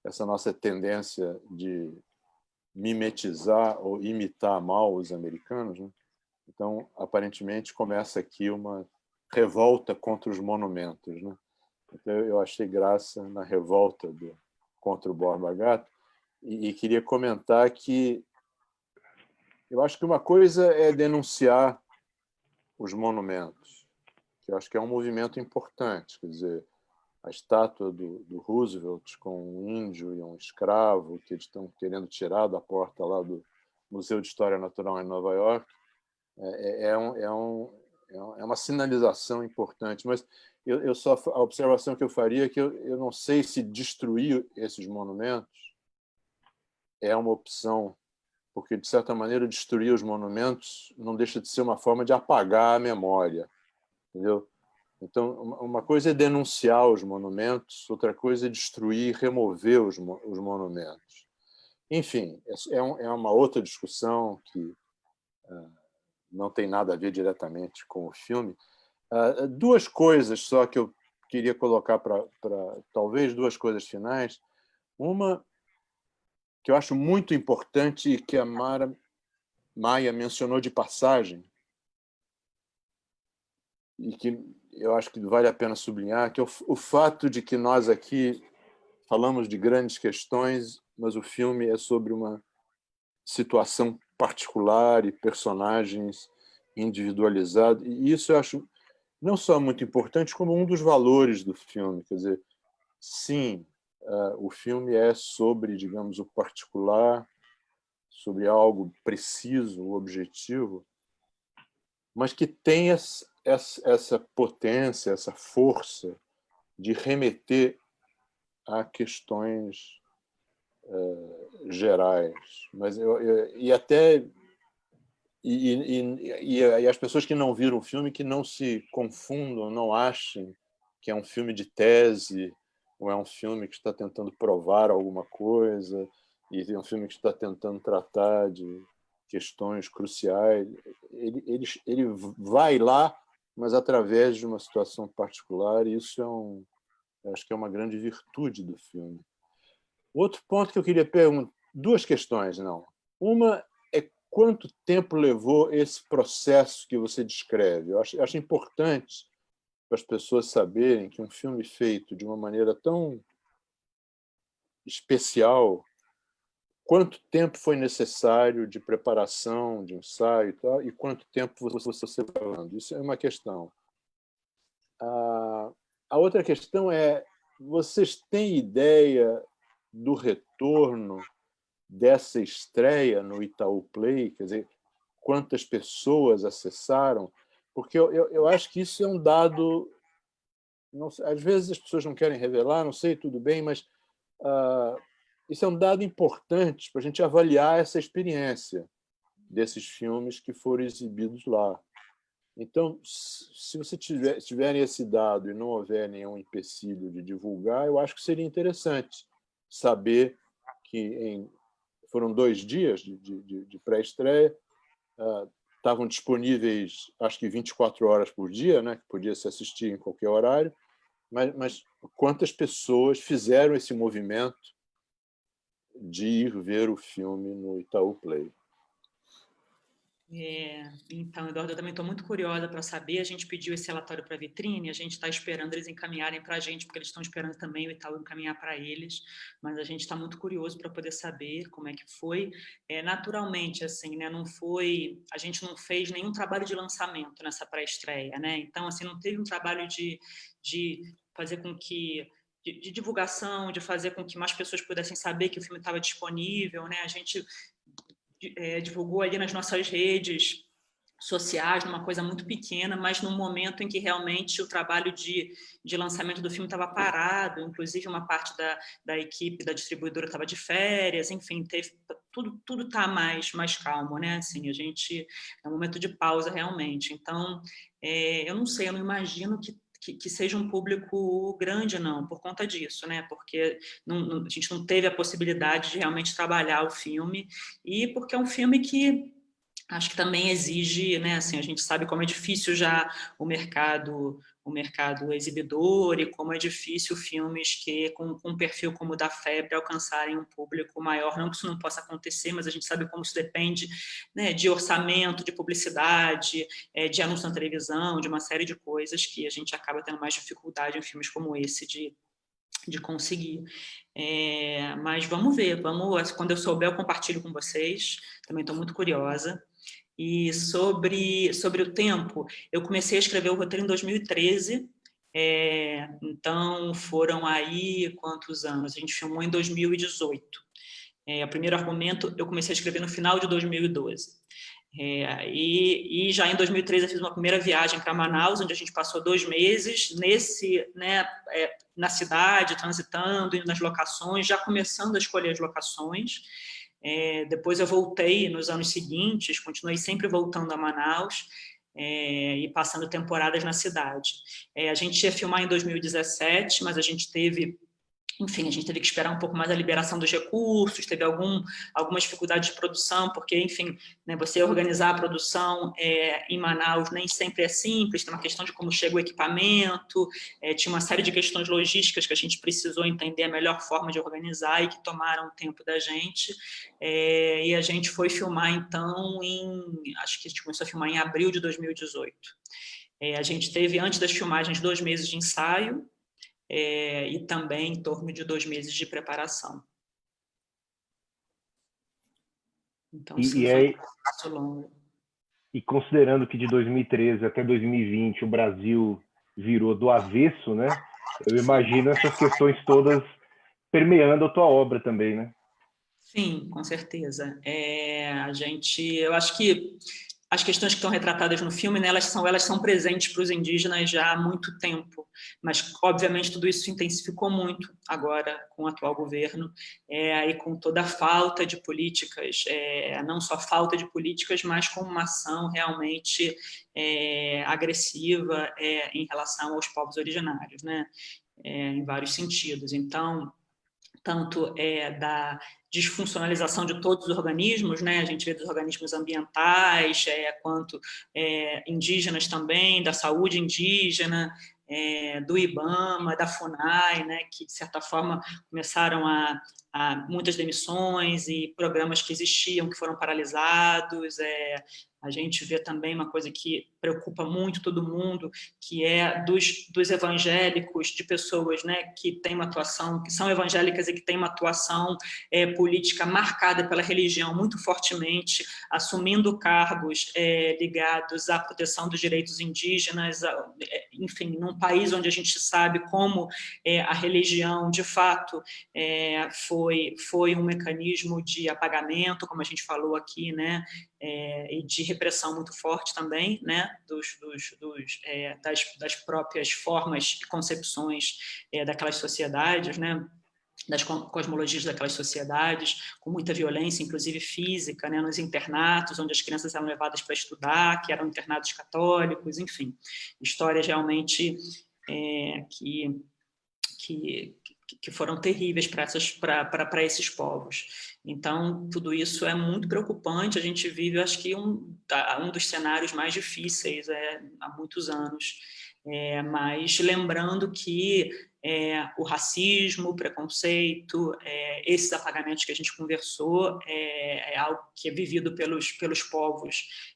essa nossa tendência de mimetizar ou imitar mal os americanos, né? Então, aparentemente, começa aqui uma revolta contra os monumentos, né? Então, eu achei graça na revolta contra o Borba Gato e queria comentar que eu acho que uma coisa é denunciar os monumentos, que eu acho que é um movimento importante, quer dizer, a estátua do Roosevelt com um índio e um escravo que eles estão querendo tirar da porta lá do Museu de História Natural em Nova York, é uma sinalização importante. Mas a observação que eu faria é que eu não sei se destruir esses monumentos é uma opção, porque, de certa maneira, destruir os monumentos não deixa de ser uma forma de apagar a memória, entendeu? Então, uma coisa é denunciar os monumentos, outra coisa é destruir, remover os monumentos. Enfim, é uma outra discussão que não tem nada a ver diretamente com o filme. Duas coisas só que eu queria colocar talvez duas coisas finais. Uma que eu acho muito importante e que a Maia mencionou de passagem, e que eu acho que vale a pena sublinhar, que é o fato de que nós aqui falamos de grandes questões, mas o filme é sobre uma situação particular e personagens individualizado. E isso eu acho não só muito importante, como um dos valores do filme. Quer dizer, sim, o filme é sobre, digamos, o particular, sobre algo preciso, objetivo, mas que tem essa potência, essa força de remeter a questões gerais. Mas e até e as pessoas que não viram o filme, que não se confundam, não achem que é um filme de tese ou é um filme que está tentando provar alguma coisa, e é um filme que está tentando tratar de questões cruciais. Ele vai lá, mas através de uma situação particular, e isso acho que é uma grande virtude do filme. Outro ponto que eu queria perguntar, duas questões, não. Uma é quanto tempo levou esse processo que você descreve. Eu acho importante para as pessoas saberem que um filme feito de uma maneira tão especial, quanto tempo foi necessário de preparação, de ensaio e tal, e quanto tempo você está falando. Isso é uma questão. A outra questão é, vocês têm ideia do retorno dessa estreia no Itaú Play? Quer dizer, quantas pessoas acessaram? Porque eu acho que isso é um dado... Não sei, às vezes as pessoas não querem revelar, não sei, tudo bem, mas isso é um dado importante para a gente avaliar essa experiência desses filmes que foram exibidos lá. Então, se você tiverem esse dado e não houver nenhum empecilho de divulgar, eu acho que seria interessante saber que foram 2 dias de pré-estreia, estavam disponíveis, acho que 24 horas por dia, né, que podia se assistir em qualquer horário, mas quantas pessoas fizeram esse movimento de ir ver o filme no Itaú Play? Então, Eduardo, eu também estou muito curiosa para saber. A gente pediu esse relatório para a vitrine, a gente está esperando eles encaminharem para a gente, porque eles estão esperando também o Itaú encaminhar para eles, mas a gente está muito curioso para poder saber como é que foi. Naturalmente, assim, né, não foi, a gente não fez nenhum trabalho de lançamento nessa pré-estreia, né? Então, assim, não teve um trabalho de fazer com que de divulgação, de fazer com que mais pessoas pudessem saber que o filme estava disponível, né? A gente divulgou ali nas nossas redes sociais, numa coisa muito pequena, mas num momento em que realmente o trabalho de lançamento do filme estava parado, inclusive uma parte da equipe da distribuidora estava de férias, enfim, tudo está mais calmo, né? Assim, a gente é um momento de pausa realmente. Então, eu não sei, eu não imagino que seja um público grande, não, por conta disso, né? Porque a gente não teve a possibilidade de realmente trabalhar o filme, e porque é um filme que acho que também exige, né? Assim, a gente sabe como é difícil já o mercado exibidor, e como é difícil filmes que com um perfil como o da Febre alcançarem um público maior. Não que isso não possa acontecer, mas a gente sabe como isso depende, né, de orçamento, de publicidade, de anúncio na televisão, de uma série de coisas que a gente acaba tendo mais dificuldade em filmes como esse de conseguir. Mas vamos ver, quando eu souber eu compartilho com vocês, também estou muito curiosa. E sobre o tempo, eu comecei a escrever o roteiro em 2013, então foram aí quantos anos? A gente filmou em 2018. O primeiro argumento eu comecei a escrever no final de 2012. E já em 2013 eu fiz uma primeira viagem para Manaus, onde a gente passou 2 meses na cidade, transitando, indo nas locações, já começando a escolher as locações. Depois eu voltei nos anos seguintes, continuei sempre voltando a Manaus e passando temporadas na cidade. A gente ia filmar em 2017, mas a gente teve que esperar um pouco mais a liberação dos recursos, teve algumas dificuldades de produção, porque, enfim, né, você organizar a produção em Manaus nem sempre é simples, tem uma questão de como chega o equipamento, tinha uma série de questões logísticas que a gente precisou entender a melhor forma de organizar e que tomaram tempo da gente, e a gente foi filmar, então, acho que a gente começou a filmar em abril de 2018. A gente teve, antes das filmagens, 2 meses de ensaio, e também em torno de 2 meses de preparação. Então, sim, foi um processo longo. e considerando que de 2013 até 2020 o Brasil virou do avesso, né? Eu imagino essas questões todas permeando a tua obra também, né? Sim, com certeza. Eu acho que as questões que estão retratadas no filme, né, elas são presentes para os indígenas já há muito tempo, mas, obviamente, tudo isso se intensificou muito agora com o atual governo, e com toda a falta de políticas, não só falta de políticas, mas com uma ação realmente agressiva em relação aos povos originários, né, em vários sentidos. Então, tanto da desfuncionalização de todos os organismos, né? A gente vê dos organismos ambientais, quanto indígenas também, da saúde indígena, do IBAMA, da FUNAI, né? Que, de certa forma, começaram a muitas demissões e programas que existiam que foram paralisados. A gente vê também uma coisa que preocupa muito todo mundo, que é dos evangélicos, de pessoas, né, que têm uma atuação, que são evangélicas e que têm uma atuação política marcada pela religião muito fortemente, assumindo cargos ligados à proteção dos direitos indígenas, enfim, num país onde a gente sabe como a religião, de fato, foi um mecanismo de apagamento, como a gente falou aqui, né, e de repressão muito forte também, né, das próprias formas e concepções daquelas sociedades, né, das cosmologias daquelas sociedades, com muita violência, inclusive física, né, nos internatos, onde as crianças eram levadas para estudar, que eram internatos católicos, enfim, histórias realmente que foram terríveis para esses povos. Então, tudo isso é muito preocupante. A gente vive, acho que, um dos cenários mais difíceis há muitos anos. Mas lembrando que o racismo, o preconceito, esses apagamentos que a gente conversou, é algo que é vivido pelos povos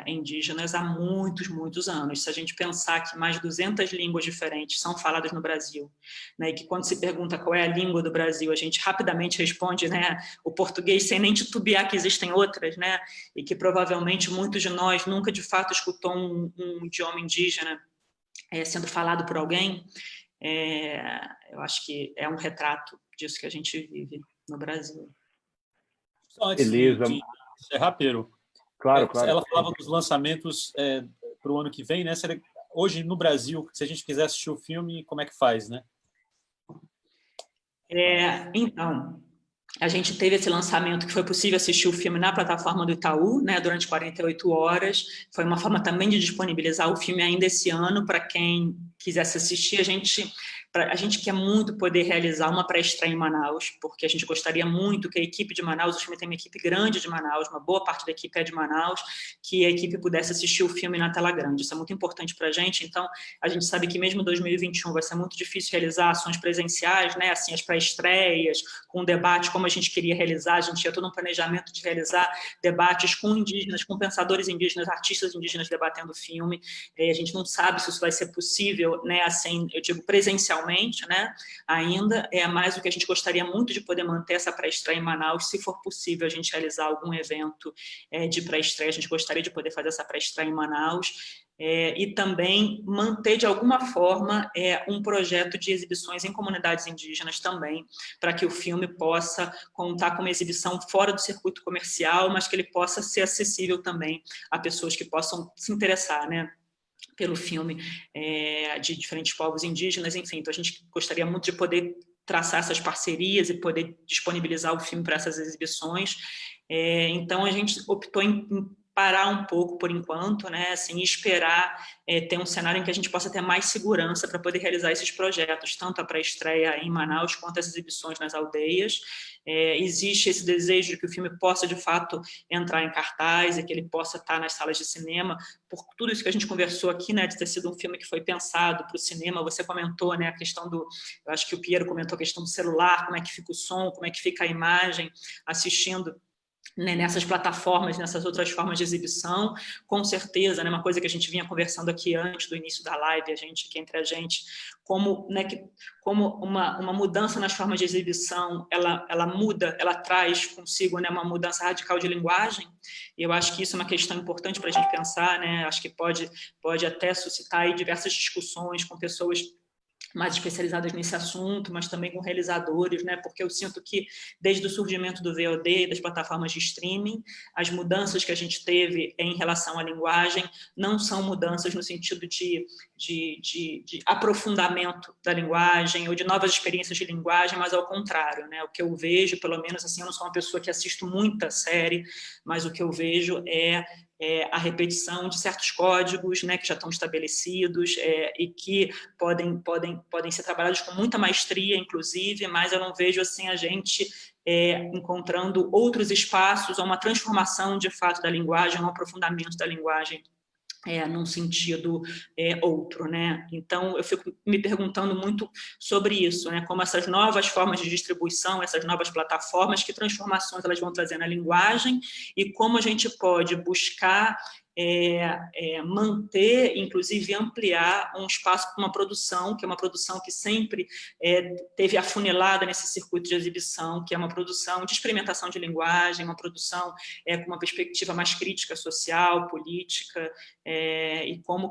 indígenas há muitos, muitos anos. Se a gente pensar que mais de 200 línguas diferentes são faladas no Brasil, né, e que quando se pergunta qual é a língua do Brasil, a gente rapidamente responde, né, o português, sem nem titubear que existem outras, né, e que provavelmente muitos de nós nunca de fato escutou um idioma indígena sendo falado por alguém. Eu acho que é um retrato disso que a gente vive no Brasil. Só antes Beleza. de encerrar, Pero, Claro. ela falava dos lançamentos para o ano que vem, né? Hoje, no Brasil, se a gente quiser assistir o filme, como é que faz, né? Então, a gente teve esse lançamento que foi possível assistir o filme na plataforma do Itaú, né, durante 48 horas. Foi uma forma também de disponibilizar o filme ainda esse ano para quem quisesse assistir. A gente quer muito poder realizar uma pré-estreia em Manaus, porque a gente gostaria muito que a equipe de Manaus, o filme tem uma equipe grande de Manaus, uma boa parte da equipe é de Manaus, que a equipe pudesse assistir o filme na tela grande. Isso é muito importante para a gente. Então, a gente sabe que mesmo em 2021 vai ser muito difícil realizar ações presenciais, né, assim, as pré-estreias, com debate, como a gente queria realizar. A gente tinha todo um planejamento de realizar debates com indígenas, com pensadores indígenas, artistas indígenas debatendo o filme. A gente não sabe se isso vai ser possível, né, assim, eu digo presencialmente, né, ainda, mais do que a gente gostaria muito de poder manter essa pré-estreia em Manaus. Se for possível a gente realizar algum evento de pré-estreia, a gente gostaria de poder fazer essa pré-estreia em Manaus. E também manter, de alguma forma, um projeto de exibições em comunidades indígenas também, para que o filme possa contar com uma exibição fora do circuito comercial, mas que ele possa ser acessível também a pessoas que possam se interessar, né, pelo filme de diferentes povos indígenas. Enfim, então a gente gostaria muito de poder traçar essas parcerias e poder disponibilizar o filme para essas exibições. Então a gente optou em parar um pouco por enquanto, né, assim, esperar ter um cenário em que a gente possa ter mais segurança para poder realizar esses projetos, tanto a pré-estreia em Manaus quanto as exibições nas aldeias. Existe esse desejo de que o filme possa, de fato, entrar em cartaz e que ele possa estar nas salas de cinema, por tudo isso que a gente conversou aqui, né, de ter sido um filme que foi pensado para o cinema. Você comentou, né, a questão eu acho que o Piero comentou a questão do celular, como é que fica o som, como é que fica a imagem assistindo né, nessas plataformas, nessas outras formas de exibição, com certeza, né, uma coisa que a gente vinha conversando aqui antes do início da live, entre a gente, como, né, como uma mudança nas formas de exibição, ela muda, ela traz consigo, né, uma mudança radical de linguagem, e eu acho que isso é uma questão importante para a gente pensar, né, acho que pode até suscitar aí diversas discussões com pessoas mais especializadas nesse assunto, mas também com realizadores, né? Porque eu sinto que, desde o surgimento do VOD e das plataformas de streaming, as mudanças que a gente teve em relação à linguagem não são mudanças no sentido de aprofundamento da linguagem ou de novas experiências de linguagem, mas ao contrário, né? O que eu vejo, pelo menos, assim, eu não sou uma pessoa que assisto muita série, mas o que eu vejo é a repetição de certos códigos, né, que já estão estabelecidos e que podem ser trabalhados com muita maestria, inclusive, mas eu não vejo assim a gente encontrando outros espaços ou uma transformação de fato da linguagem, um aprofundamento da linguagem num sentido outro, né? Então, eu fico me perguntando muito sobre isso, né? Como essas novas formas de distribuição, essas novas plataformas, que transformações elas vão trazer na linguagem e como a gente pode buscar manter, inclusive ampliar um espaço para uma produção, que é uma produção que sempre teve afunilada nesse circuito de exibição, que é uma produção de experimentação de linguagem, uma produção com uma perspectiva mais crítica social, política, e como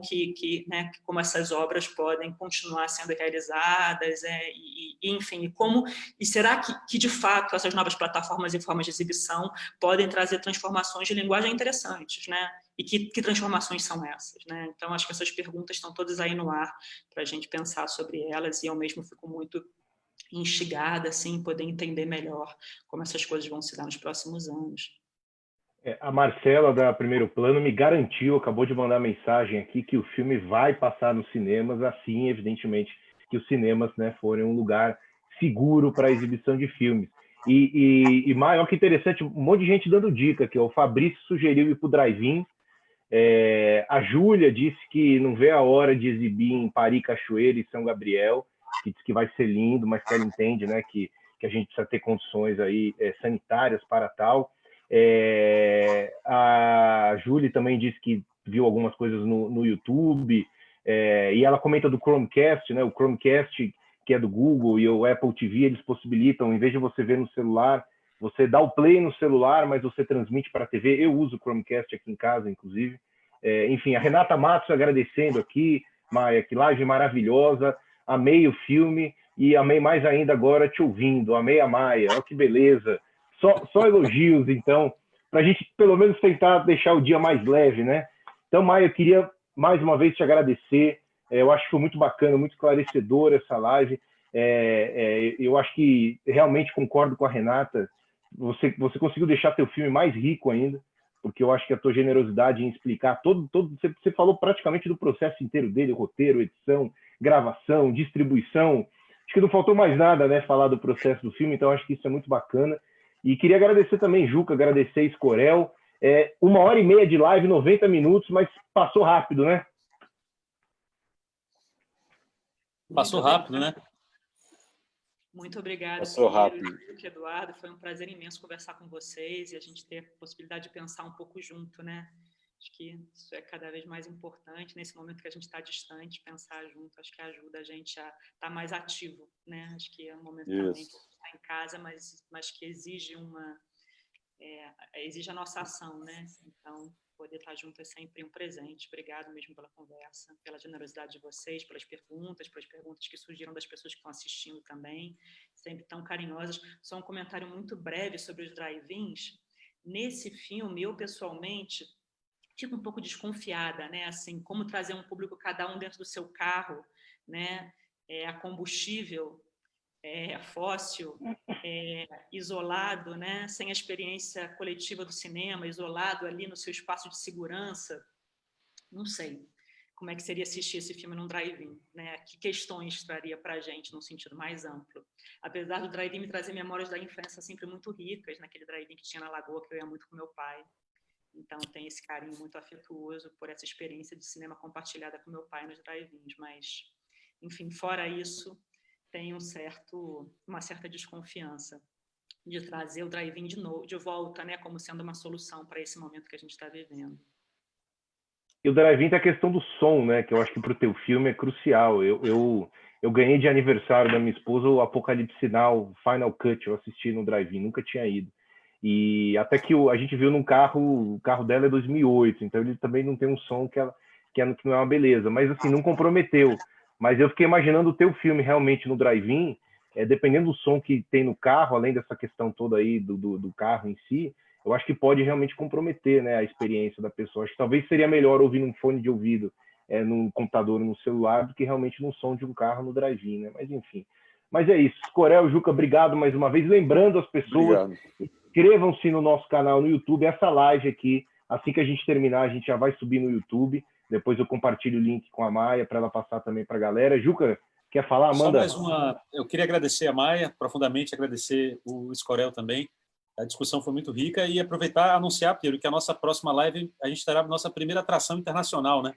né, como essas obras podem continuar sendo realizadas, enfim, e será que de fato essas novas plataformas e formas de exibição podem trazer transformações de linguagem interessantes, né? E que transformações são essas, né? Então, acho que essas perguntas estão todas aí no ar para a gente pensar sobre elas, e eu mesmo fico muito instigada, assim, em poder entender melhor como essas coisas vão se dar nos próximos anos. A Marcela, da Primeiro Plano, me garantiu, acabou de mandar mensagem aqui, que o filme vai passar nos cinemas, assim, evidentemente, que os cinemas, né, forem um lugar seguro para a exibição de filmes. E Maio, que interessante, um monte de gente dando dica aqui. O Fabrício sugeriu ir para o drive-in. A Júlia disse que não vê a hora de exibir em Pari, Cachoeira e São Gabriel, que diz que vai ser lindo, mas que ela entende, né, que a gente precisa ter condições aí sanitárias para tal. A Júlia também disse que viu algumas coisas no YouTube, e ela comenta do Chromecast, né? O Chromecast, que é do Google, e o Apple TV, eles possibilitam, em vez de você ver no celular, você dá o play no celular, mas você transmite para a TV. Eu uso o Chromecast aqui em casa, inclusive. Enfim, a Renata Matos agradecendo aqui, Maia, que live maravilhosa, amei o filme e amei mais ainda agora te ouvindo, amei a Maia, olha que beleza. Só elogios, então, para a gente pelo menos tentar deixar o dia mais leve, né? Então, Maia, eu queria mais uma vez te agradecer. Eu acho que foi muito bacana, muito esclarecedora essa live. Eu acho que realmente concordo com a Renata. Você conseguiu deixar teu filme mais rico ainda, porque eu acho que a tua generosidade em explicar você falou praticamente do processo inteiro dele, roteiro, edição, gravação, distribuição. Acho que não faltou mais nada, né, falar do processo do filme, então acho que isso é muito bacana. E queria agradecer também, Juca, agradecer Escorel. 1h30 de live, 90 minutos, mas passou rápido, né? Passou rápido, né? Muito obrigada, Passou rápido. Eduardo. Foi um prazer imenso conversar com vocês e a gente ter a possibilidade de pensar um pouco junto, né? Acho que isso é cada vez mais importante nesse momento que a gente está distante, pensar junto. Acho que ajuda a gente a estar mais ativo, né? Acho que é um momento também que a gente está em casa, mas que exige exige a nossa ação, né? Então, poder estar junto é sempre um presente. Obrigado mesmo pela conversa, pela generosidade de vocês, pelas perguntas que surgiram das pessoas que estão assistindo também, sempre tão carinhosas. Só um comentário muito breve sobre os drive-ins. Nesse filme, eu pessoalmente fico um pouco desconfiada, né? Assim, como trazer um público, cada um dentro do seu carro, né? A combustível, fóssil, isolado, né? Sem a experiência coletiva do cinema, isolado ali no seu espaço de segurança. Não sei como é que seria assistir esse filme num drive-in, né? Que questões traria para a gente num sentido mais amplo? Apesar do drive-in me trazer memórias da infância sempre muito ricas, naquele drive-in que tinha na Lagoa, que eu ia muito com meu pai. Então, tem esse carinho muito afetuoso por essa experiência de cinema compartilhada com meu pai nos drive-ins. Mas, enfim, fora isso, tem uma certa desconfiança. de trazer o drive-in de volta, né, como sendo uma solução para esse momento que a gente está vivendo. E o drive-in tem a questão do som, né? Que eu acho que para o teu filme é crucial. Eu ganhei de aniversário da minha esposa o Apocalipse Now, Final Cut, eu assisti no drive-in, nunca tinha ido. E até que a gente viu num carro, o carro dela é 2008, então ele também não tem um som que não é uma beleza. Mas assim, não comprometeu. Mas eu fiquei imaginando o teu filme realmente no drive-in, dependendo do som que tem no carro, além dessa questão toda aí do carro em si, eu acho que pode realmente comprometer, né, a experiência da pessoa. Acho que talvez seria melhor ouvir num fone de ouvido, no computador, no celular, do que realmente num som de um carro no drive-in, né? Mas enfim. Mas é isso. Corel, Juca, obrigado mais uma vez. Lembrando as pessoas, inscrevam-se no nosso canal no YouTube. Essa live aqui, assim que a gente terminar, a gente já vai subir no YouTube. Depois eu compartilho o link com a Maia para ela passar também para a galera. Juca, quer falar? Manda. Só mais uma. Eu queria agradecer a Maia, profundamente agradecer o Escorel também. A discussão foi muito rica e aproveitar e anunciar, Pedro, que a nossa próxima live a gente terá a nossa primeira atração internacional, né?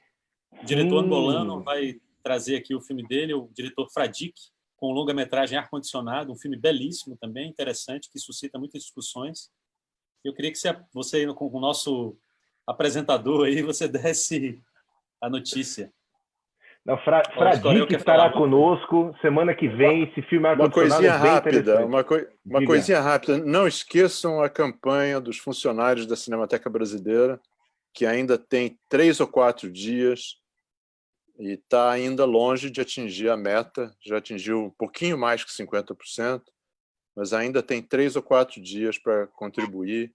O diretor angolano vai trazer aqui o filme dele, o diretor Fradique, com longa-metragem Ar-Condicionado, um filme belíssimo também, interessante, que suscita muitas discussões. Eu queria que você com o nosso apresentador aí, você desse a notícia. Fradique estará conosco semana que vem. Esse filme Uma coisinha rápida, uma coisinha rápida. Não esqueçam a campanha dos funcionários da Cinemateca Brasileira, que ainda tem 3 ou 4 dias e está ainda longe de atingir a meta. Já atingiu um pouquinho mais que 50%, mas ainda tem 3 ou 4 dias para contribuir,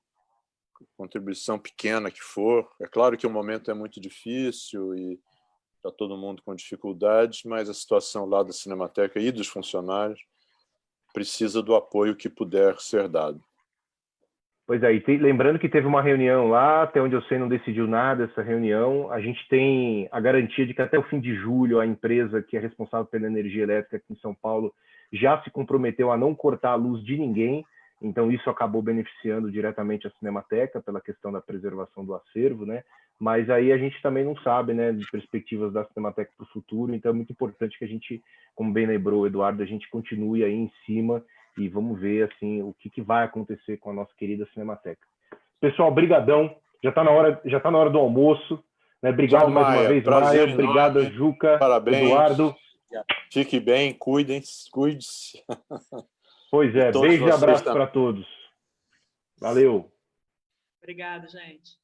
contribuição pequena que for. É claro que o momento é muito difícil e está todo mundo com dificuldades, mas a situação lá da Cinemateca e dos funcionários precisa do apoio que puder ser dado. Pois é, e lembrando que teve uma reunião lá, até onde eu sei não decidiu nada essa reunião. A gente tem a garantia de que até o fim de julho a empresa que é responsável pela energia elétrica aqui em São Paulo já se comprometeu a não cortar a luz de ninguém, então isso acabou beneficiando diretamente a Cinemateca pela questão da preservação do acervo, né? Mas aí a gente também não sabe, né, de perspectivas da Cinemateca para o futuro, então é muito importante que a gente, como bem lembrou o Eduardo, a gente continue aí em cima e vamos ver assim o que vai acontecer com a nossa querida Cinemateca. Pessoal, brigadão. Já está na hora do almoço, né? Obrigado. Tchau, mais uma vez, prazer Maia. Obrigado, Juca. Parabéns. Eduardo. Fique bem, cuide-se. Pois é, beijo e abraço para todos. Valeu. Obrigado, gente.